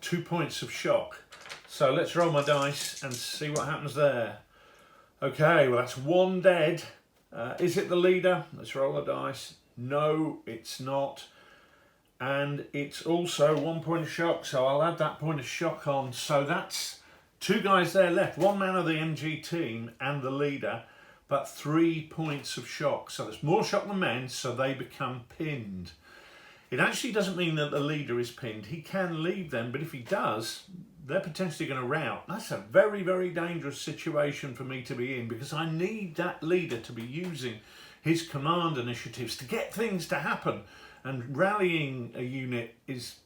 2 points of shock. So let's roll my dice and see what happens there. Okay, well that's 1 dead. Is it the leader? Let's roll the dice. No, it's not. And it's also 1 point of shock, so I'll add that point of shock on. So that's 2 guys there left. 1 man of the MG team and the leader, but 3 points of shock. So there's more shock than men, so they become pinned. It actually doesn't mean that the leader is pinned. He can leave them, but if he does, they're potentially going to rout. That's a very, very dangerous situation for me to be in, because I need that leader to be using his command initiatives to get things to happen. And rallying a unit is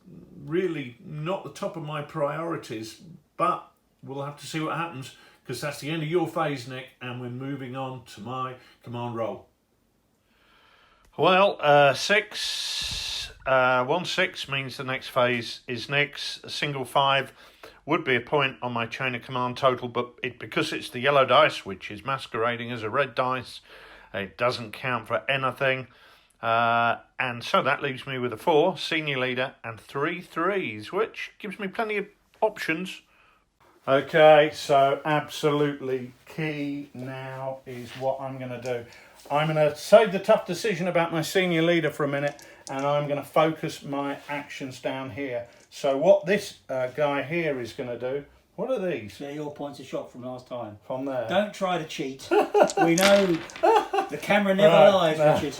really not the top of my priorities, but we'll have to see what happens, because that's the end of your phase, Nick, and we're moving on to my command role. Well, 1-6 means the next phase is Nick's. A single 5 would be a point on my chain of command total, but because it's the yellow dice, which is masquerading as a red dice, it doesn't count for anything. And so that leaves me with a 4, senior leader, and 3 3s, which gives me plenty of options. Okay, so absolutely key now is what I'm going to do. I'm going to save the tough decision about my senior leader for a minute, and I'm going to focus my actions down here. So what this guy here is going to do, what are these? They're your points of shock from last time. From there. Don't try to cheat. We know the camera never lies, Richard.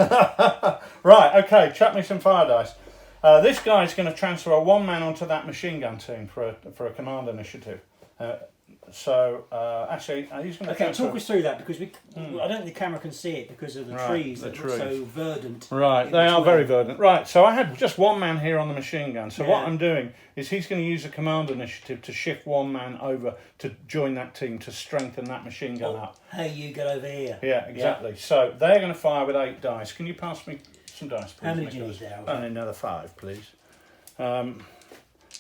Right, okay, chuck me some fire dice. This guy's going to transfer a 1 man onto that machine gun team for a command initiative. Actually, he's going to... Okay, talk us through that, because I don't think the camera can see it because of the trees that are so verdant. Right, they are very verdant. Right, so I had just 1 man here on the machine gun. So what I'm doing is he's going to use a command initiative to shift 1 man over to join that team to strengthen that machine gun up. Hey, you get over here. Yeah, exactly. Yeah. So they're going to fire with 8 dice. Can you pass me some dice, please? How many do you need there? Only another 5, please.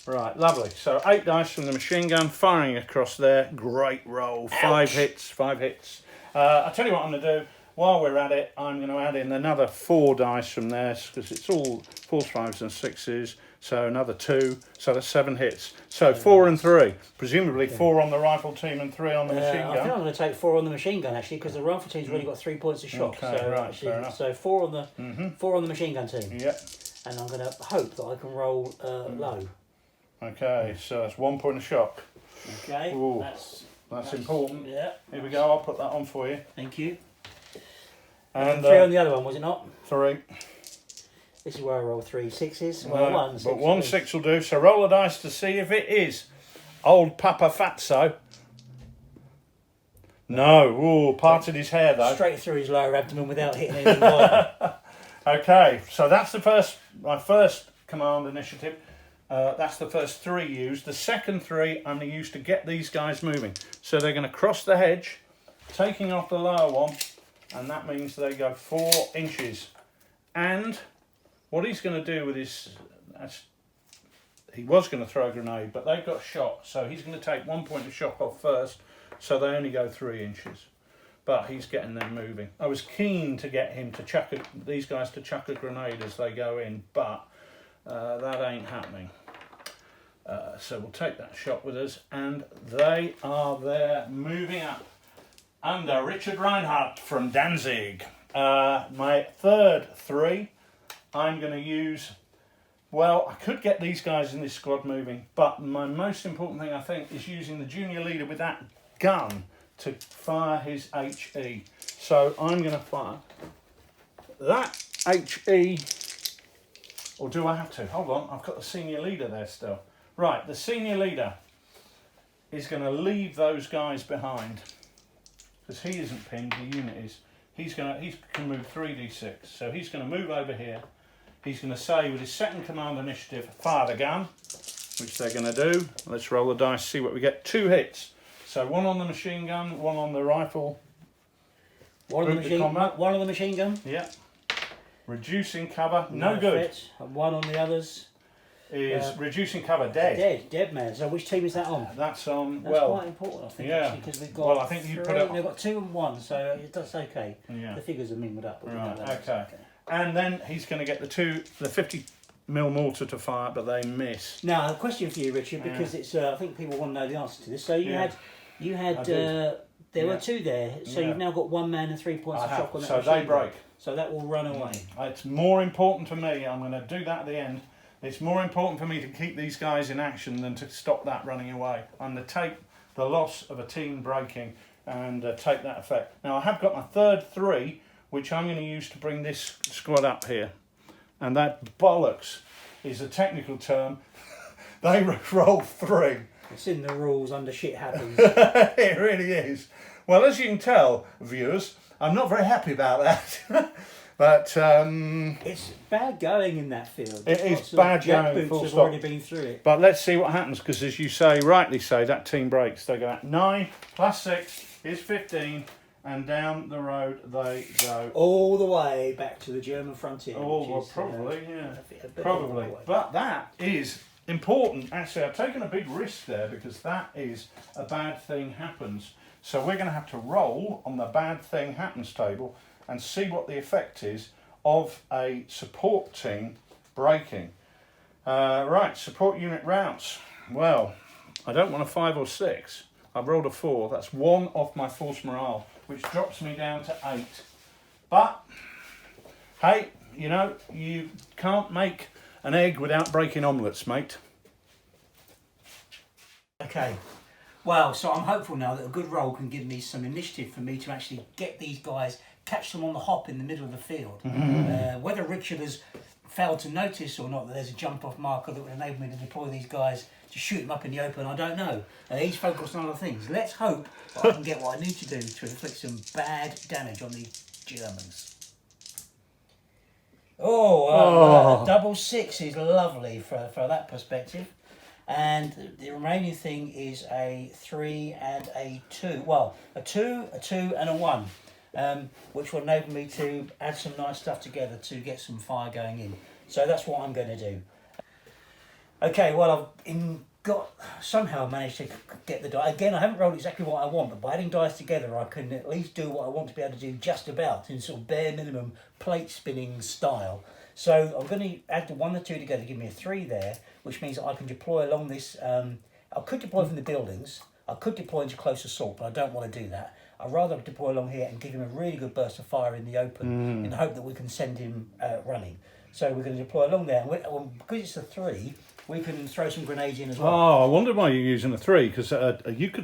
Right, lovely. So 8 dice from the machine gun, firing across there. Great roll. 5 hits, 5 hits. I'll tell you what I'm going to do. While we're at it, I'm going to add in another 4 dice from there, because it's all 4s, 5s and 6s. So another 2. So that's 7 hits. So 4 and 3. Presumably 4 on the rifle team and 3 on the machine gun. I think I'm going to take 4 on the machine gun, actually, because the rifle team's really got 3 points of shock. Okay, so right, fair enough. So 4 on the 4 on the machine gun team. Yep. And I'm going to hope that I can roll low. Okay, so that's 1 point of shock. Okay, ooh, that's important. Yeah. Here we go, I'll put that on for you. Thank you. And 3 on the other one, was it not? 3. This is where I roll 3 6s. No, Well, 1 6. but 1 6 will do, so roll a dice to see if it is old Papa Fatso. No, ooh, parted his hair though. Straight through his lower abdomen without hitting anything vital. Okay, so that's my first command initiative. That's the first 3 used. The second 3 I'm going to use to get these guys moving. So they're going to cross the hedge, taking off the lower one, and that means they go 4 inches. And what he's going to do with his... he was going to throw a grenade, but they've got shot, so he's going to take 1 point of shock off first, so they only go 3 inches. But he's getting them moving. I was keen to get him to these guys to chuck a grenade as they go in, but that ain't happening. So we'll take that shot with us, and they are there moving up under Richard Reinhardt from Danzig. My third 3, I'm going to use... Well, I could get these guys in this squad moving, but my most important thing, I think, is using the junior leader with that gun to fire his HE. So I'm going to fire that HE, or do I have to? Hold on, I've got the senior leader there still. Right, the senior leader is going to leave those guys behind, because he isn't pinned, the unit is. He can move 3d6, so he's going to move over here. He's going to say with his second command initiative, fire the gun, which they're going to do. Let's roll the dice, see what we get. 2 hits. So 1 on the machine gun, 1 on the rifle. 1 on the machine gun. Yeah. Reducing cover, no good. And 1 on the others. Is reducing cover dead. Dead man. So which team is that on? That's on. That's quite important, I think. Yeah. Because we've got. Well, I think you put it. They've got 2 and 1, so that's okay. Yeah. The figures are mingled up. Right. Okay. And then he's going to get the 50mm mortar to fire, but they miss. Now, a question for you, Richard, because it's. I think people want to know the answer to this. So you had. There were 2 there, so you've now got 1 man and 3 points of shock on that. So they break. So that will run away. It's more important to me. I'm going to do that at the end. It's more important for me to keep these guys in action than to stop that running away. I'm going to take the loss of a team breaking and take that effect. Now I have got my third 3, which I'm going to use to bring this squad up here. And that bollocks is a technical term. They roll 3. It's in the rules, under shit happens. It really is. Well, as you can tell, viewers, I'm not very happy about that. But it's bad going in that field. It is bad going, full have stop. already been through it. But let's see what happens, because as you say, rightly say, that team breaks. They go out 9 plus 6 is 15, and down the road they go. All the way back to the German frontier. Oh, well, probably, yeah. Probably. But that is important. Actually, I've taken a big risk there, because that is a bad thing happens. So we're going to have to roll on the bad thing happens table and see what the effect is of a support team breaking. Right, support unit routes. Well, I don't want a 5 or 6. I've rolled a 4. That's 1 off my force morale, which drops me down to 8. But, hey, you know, you can't make an egg without breaking omelettes, mate. Okay. Well, so I'm hopeful now that a good roll can give me some initiative for me to actually get these guys, catch them on the hop in the middle of the field. Whether Richard has failed to notice or not that there's a jump-off marker that would enable me to deploy these guys to shoot them up in the open, I don't know. He's focused on other things. Let's hope that I can get what I need to do to inflict some bad damage on the Germans. Double 6 is lovely for that perspective. And the remaining thing is a 3 and a 2. Well, a 2, a 2 and a 1. Which will enable me to add some nice stuff together to get some fire going in. So that's what I'm going to do. Okay, well, somehow managed to get the die. Again, I haven't rolled exactly what I want, but by adding dice together, I can at least do what I want to be able to do just about in sort of bare minimum plate spinning style. So I'm going to add the 1 and 2 together to give me a 3 there, which means that I can deploy along this. I could deploy from the buildings. I could deploy into close assault, but I don't want to do that. I'd rather deploy along here and give him a really good burst of fire in the open in the hope that we can send him running. So we're going to deploy along there. And because it's a 3, we can throw some grenades in as well. Oh, I wondered why you're using a 3, because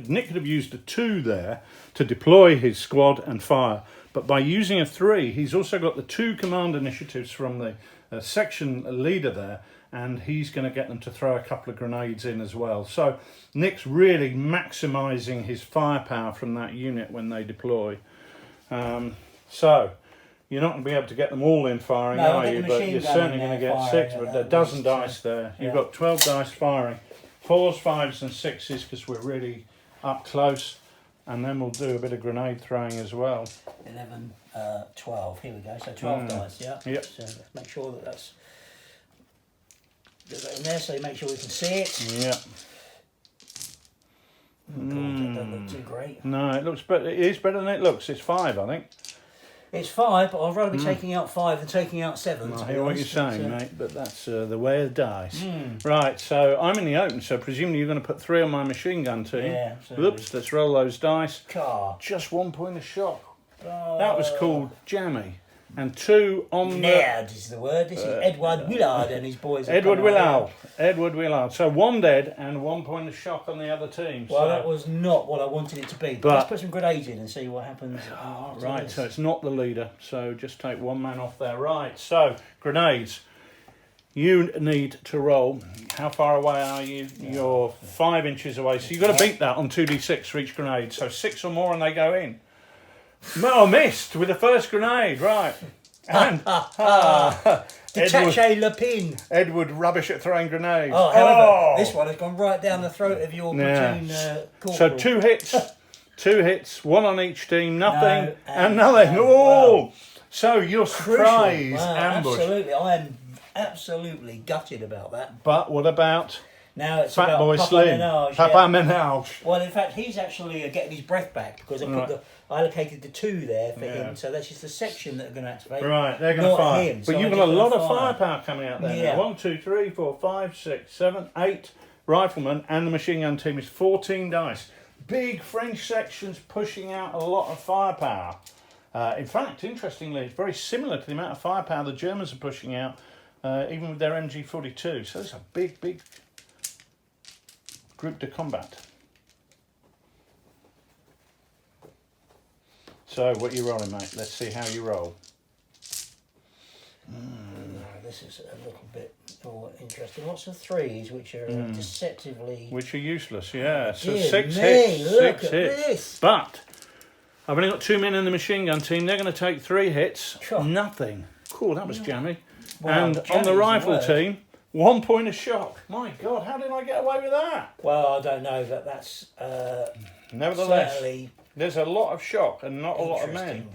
Nick could have used a 2 there to deploy his squad and fire. But by using a 3, he's also got the 2 command initiatives from the section leader there, and he's going to get them to throw a couple of grenades in as well. So Nick's really maximising his firepower from that unit when they deploy. So you're not going to be able to get them all in firing, are you? But you're certainly going to get 6, but a dozen dice there. You've got 12 dice firing. 4s, 5s and 6s, because we're really up close. And then we'll do a bit of grenade throwing as well. 11, 12. Here we go. So 12 dice, yeah? Yep. So let's make sure that that's in there, so you make sure we can see it. Yeah. God, that doesn't look too great. No, it looks better. It is better than it looks. It's 5, I think. It's 5, but I'd rather be taking out 5 than taking out 7. I hear what you're saying, mate, but that's the way of the dice. Right, so I'm in the open, so presumably you're going to put 3 on my machine gun team. Yeah, absolutely. Oops, let's roll those dice. Car. Just 1 point of shock. That was called Jammy. And 2 on the... Nerd is the word. This is Edward Willard and his boys. Edward Willard. So 1 dead and 1 point of shock on the other team. Well, so that was not what I wanted it to be. But let's put some grenades in and see what happens. Right, so it's not the leader. So just take 1 man off there. Right, so grenades. You need to roll. How far away are you? You're 5 inches away. So you've got to beat that on 2d6 for each grenade. So 6 or more and they go in. Oh, missed with the first grenade, right. And Detache Le Pin. Edward rubbish at throwing grenades. Oh, however, this one has gone right down the throat of your platoon corporal. So 2 hits, 2 hits, 1 on each team, nothing, No, and nothing. Well, so your surprise ambush. Absolutely, I am absolutely gutted about that. But what about... Now it's Fat about Boy Papa Slim. Menage, Papa Menage. Well, in fact, he's actually getting his breath back because I allocated the 2 there for him. So that's just the section that are going to activate. Right, they're going to fire. Him, but so you've got a lot of firepower coming out there. Yeah. Now. 1, 2, 3, 4, 5, 6, 7, 8 riflemen, and the machine gun team is 14 dice. Big French sections pushing out a lot of firepower. In fact, interestingly, it's very similar to the amount of firepower the Germans are pushing out, even with their MG42. So it's a big group de combat. So, what are you rolling, mate? Let's see how you roll. No, this is a little bit more interesting. Lots of threes, which are deceptively... Which are useless, yeah. So Dear 6 me, hits. look 6 at hits. this. But I've only got 2 men in the machine gun team. They're going to take 3 hits. Sure. Nothing. Cool, that was jammy. Well, and jammy's on the the rifle word. team, 1 point of shock. My God, how did I get away with that? Well, I don't know, but that's Nevertheless, certainly there's a lot of shock and not a lot of men. interesting.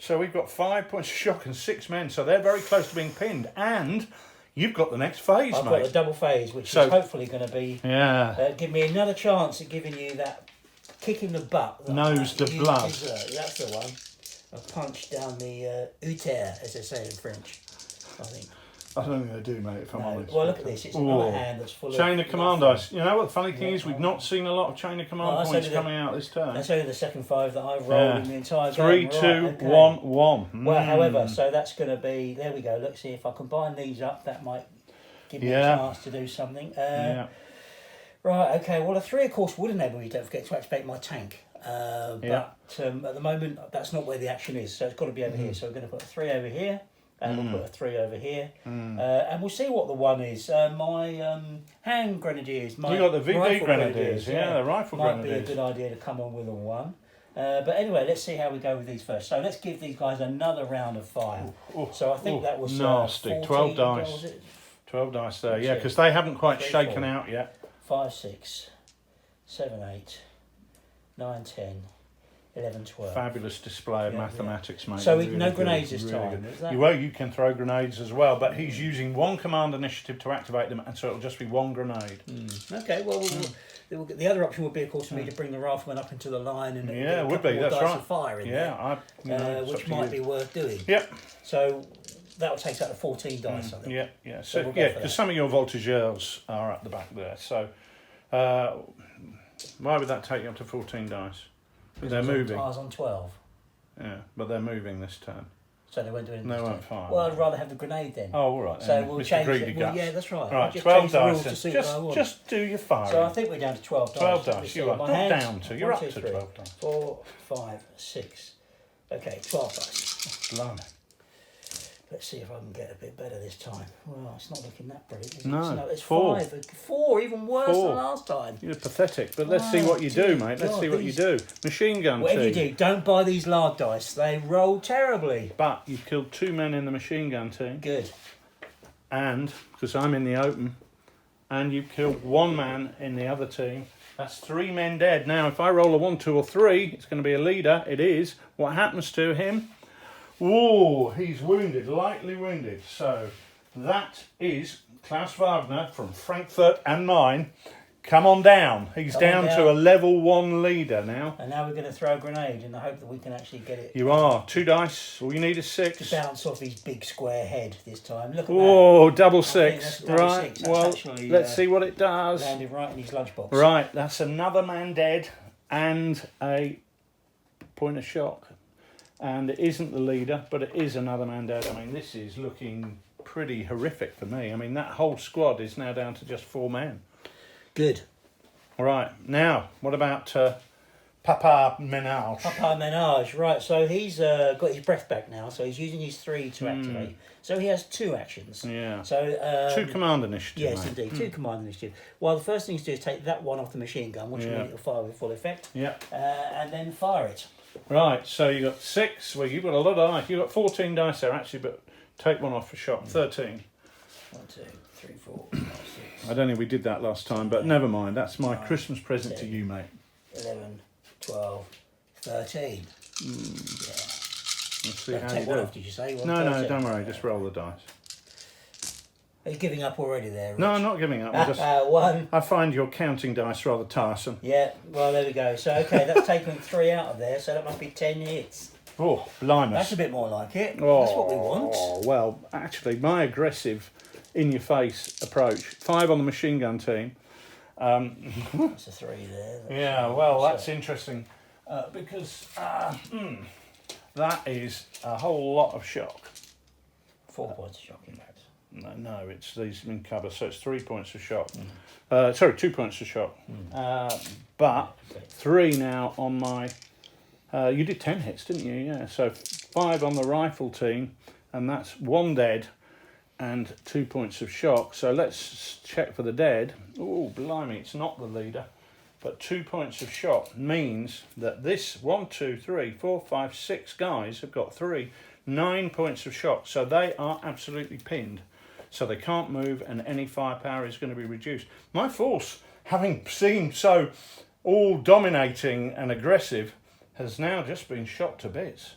So we've got 5 points of shock and 6 men. So they're very close to being pinned. And you've got the next phase, I've mate. got the double phase, which So- is hopefully going to be give me another chance at giving you that kick in the butt. that Nose to you blood. deserve. That's the one. A punch down the uter, as they say in French, I think. I don't think they do, mate, if I'm No. honest. Well, look at this. It's Ooh. another hand that's full Chain of... of command dice. You know what the funny thing Yeah. is? We've not seen a lot of chain of command that's points only the- coming out this turn. That's only the second 5 that I've rolled Yeah. in the entire 3, game. 2, Right, okay. 1, 1. Well, however, so that's going to be... There we go. Let's see if I combine these up. That might give me a chance to do something. Yeah. Right, okay. Well, a 3, of course, would enable me, don't forget, to activate my tank. But at the moment, that's not where the action is. So it's got to be over here. So we're going to put a 3 over here. And we'll put a 3 over here. And we'll see what the 1 is. My hand grenadiers. My You got the VD rifle grenadiers, yeah, the rifle might grenadiers. be a good idea to come on with a 1. But anyway, let's see how we go with these first. So let's give these guys another round of fire. So I think that was nasty. 14, 12 dice. what was it? 12 dice there, That's yeah, it. because they haven't quite 3, shaken 4. out yet. 5, 6, 7, 8, 9, 10, 11, 12. Fabulous display of Yeah, mathematics, mate. So Really no good, grenades this really time, good. is that? Well, you can throw grenades as well, but he's using 1 command initiative to activate them, and so it'll just be 1 grenade. Okay, well, the other option would be, of course, for me to bring the rifleman up into the line and Yeah, get a it would couple be, more that's dice right. of fire in Yeah, there, it's up which to might you. be worth doing. Yep. So that'll take out the 14 dice, I think. Yeah, yeah. So So, we'll go yeah, for because that. some of your voltigeurs are at the back there. So, why would that take you up to 14 dice? But they're moving. I was on 12, Yeah, but they're moving this turn. so they won't do anything. They this won't time. fire. Well, I'd rather have the grenade then. Oh, all right. So then. we'll Mr. change Greedy it. Well, Guts. yeah, that's right. I'll Right, just 12 change the rules dice. to Then. suit what I want. Just do your firing. So I think we're down to 12 dice. 12 Let me dice, see you what are. my Not hands- down to. 1, You're up 2, to 3, 12 dice. 4, 5, 6. Okay, 12 dice. Blimey. Let's see if I can get a bit better this time. Well, it's not looking that brilliant, is it? No, It's 4. 5. 4, even worse 4. than last time. You're pathetic, but let's see Oh, what you do, dear mate. Let's God, see what you these- do. Machine gun Whatever you team. do, don't buy these lard dice. They roll terribly. But you've killed 2 men in the machine gun team, Good. and because I'm in the open, and you've killed 1 man in the other team. That's 3 men dead. Now, if I roll a 1, 2, or 3, it's going to be a leader. It is. What happens to him? Whoa, he's wounded, lightly wounded. So that is Klaus Wagner from Frankfurt and mine. Come on down. He's Come on down down. to a level 1 leader now. And now we're going to throw a grenade in the hope that we can actually get it You are. 2 dice. All you need is to 6. bounce off his big square head this time. Look at Oh, double think 6. that's double Right. 6. That's Well, actually, let's see what it that. does. Landed right in his lunchbox. Right. That's another man dead and a point of shock. And it isn't the leader, but it is another man dead. I mean, this is looking pretty horrific for me. I mean, that whole squad is now down to just 4 men. Good. All right. Now, what about Papa Menage? Papa Menage, right, so he's got his breath back now, so he's using his 3 to activate. So he has 2 actions. Yeah. So 2 command initiative. yes, mate. indeed, 2 command initiative. Well, the first thing to do is take that 1 off the machine gun, which will Yeah. mean it'll fire with full effect, Yeah. and then fire it. Right, so you got 6. Well, you've got a lot of dice. You've got 14 dice there, actually, but take 1 off for shot. 13. 1, 2, 3, 4, 5, 6, I don't think we did that last time, but never mind. That's my 9, Christmas present to 10. you, mate. 11, 12, 13. Let's see how Take you 1 do. off, did you say? No, 13. don't worry. Just roll the dice. Are you giving up already there, Rich? No, I'm not giving up. I'm just, 1. I find your counting dice rather tiresome. Yeah, well, there we go. So, okay, that's taken 3 out of there, so that must be 10 hits. Oh, blimey. That's a bit more like it. Oh, That's what we want. Well, actually, my aggressive, in-your-face approach. 5 on the machine gun team. That's a 3 there. Yeah, well, that's interesting because that is a whole lot of shock. 4 points of shock impact. No, it's these in cover, so it's 3 points of shock. Sorry, 2 points of shock. But 3 now on my You did 10 hits, didn't you? Yeah. So 5 on the rifle team, and that's 1 dead and 2 points of shock. So let's check for the dead. Oh, blimey, it's not the leader. But 2 points of shock means that this 1, 2, 3, 4, 5, 6 guys have got 9 points of shock. So they are absolutely pinned. So they can't move, and any firepower is going to be reduced. My force, having seemed so all dominating and aggressive, has now just been shot to bits.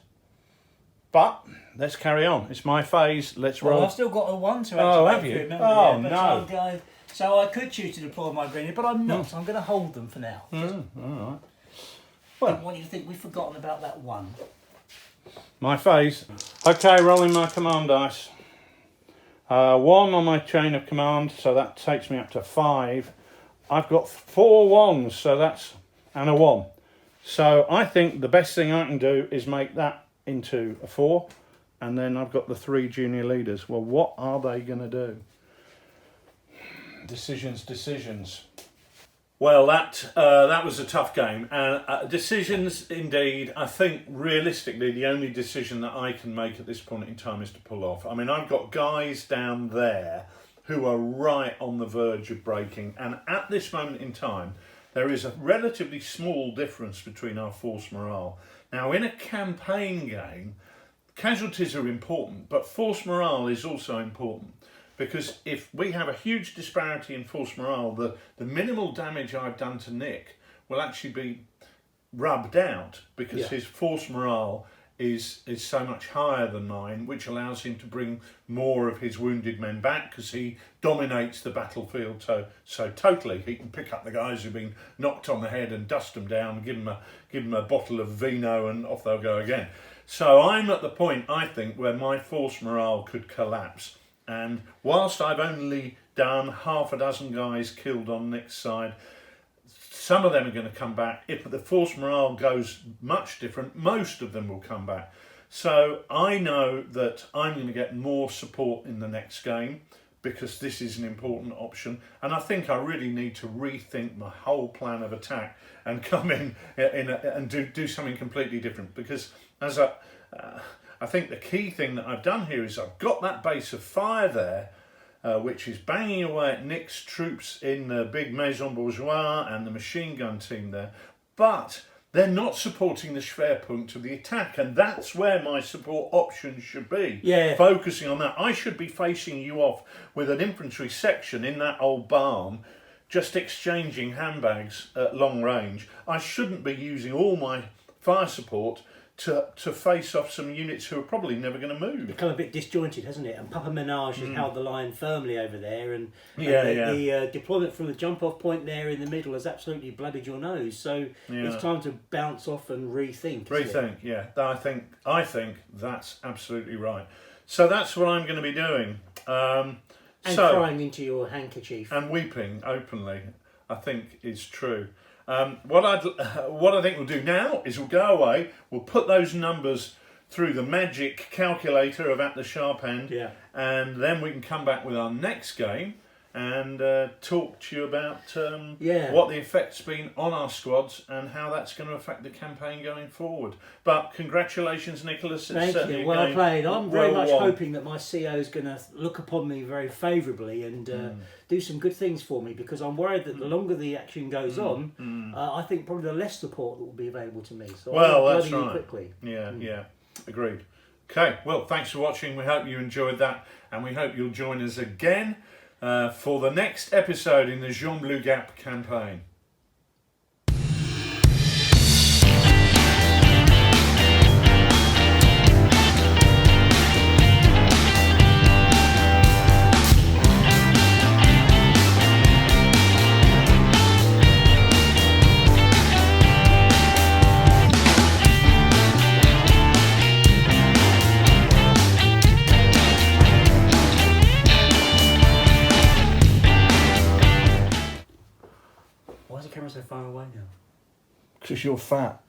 But let's carry on. It's my phase. Let's roll. Well, I've still got a 1 to activate. Oh, have you? Remember? Oh, yeah, no. So I could choose to deploy my grenade, but I'm not. I'm going to hold them for now. All right. I don't want you to think we've forgotten about that 1. My phase. Okay, rolling my command dice. 1 on my chain of command, so that takes me up to 5. I've got 4 1s, so that's and a 1. So I think the best thing I can do is make that into a 4, and then I've got the 3 junior leaders. Well, what are they going to do? Decisions. Well, that was a tough game. Decisions, indeed. I think, realistically, the only decision that I can make at this point in time is to pull off. I mean, I've got guys down there who are right on the verge of breaking. And at this moment in time, there is a relatively small difference between our force morale. Now, in a campaign game, casualties are important, but force morale is also important. Because if we have a huge disparity in force morale, the minimal damage I've done to Nick will actually be rubbed out because his force morale is so much higher than mine, which allows him to bring more of his wounded men back because he dominates the battlefield so totally. He can pick up the guys who've been knocked on the head and dust them down, give them a bottle of vino, and off they'll go again. So I'm at the point, I think, where my force morale could collapse. And whilst I've only done half a dozen guys killed on Nick's side, some of them are going to come back. If the force morale goes much different, most of them will come back. So I know that I'm going to get more support in the next game because this is an important option. And I think I really need to rethink my whole plan of attack and come and do something completely different. Because as I think the key thing that I've done here is I've got that base of fire there, which is banging away at Nick's troops in the big Maison Bourgeois and the machine gun team there, but they're not supporting the Schwerpunkt of the attack, and that's where my support option should be. Yeah. Focusing on that. I should be facing you off with an infantry section in that old barn, just exchanging handbags at long range. I shouldn't be using all my fire support to face off some units who are probably never going to move. Become a bit disjointed, hasn't it? And Papa Menage has held the line firmly over there, and the deployment from the jump-off point there in the middle has absolutely blooded your nose. So it's time to bounce off and rethink. Yeah. I think that's absolutely right. So that's what I'm going to be doing. And crying into your handkerchief. And weeping openly, I think is true. What I think we'll do now is we'll go away, we'll put those numbers through the magic calculator of At the Sharp End, and then we can come back with our next game and talk to you about what the effect's been on our squads and how that's going to affect the campaign going forward. But congratulations, Nicholas. Thank you. Well played. I'm very much hoping that my CO is going to look upon me very favourably and do some good things for me, because I'm worried that the longer the action goes on, I think probably the less support that will be available to me. So that's right. Quickly. Yeah, agreed. Okay, well, thanks for watching. We hope you enjoyed that, and we hope you'll join us again for the next episode in the Gembloux Gap campaign. Why is the camera so far away now? Because you're fat.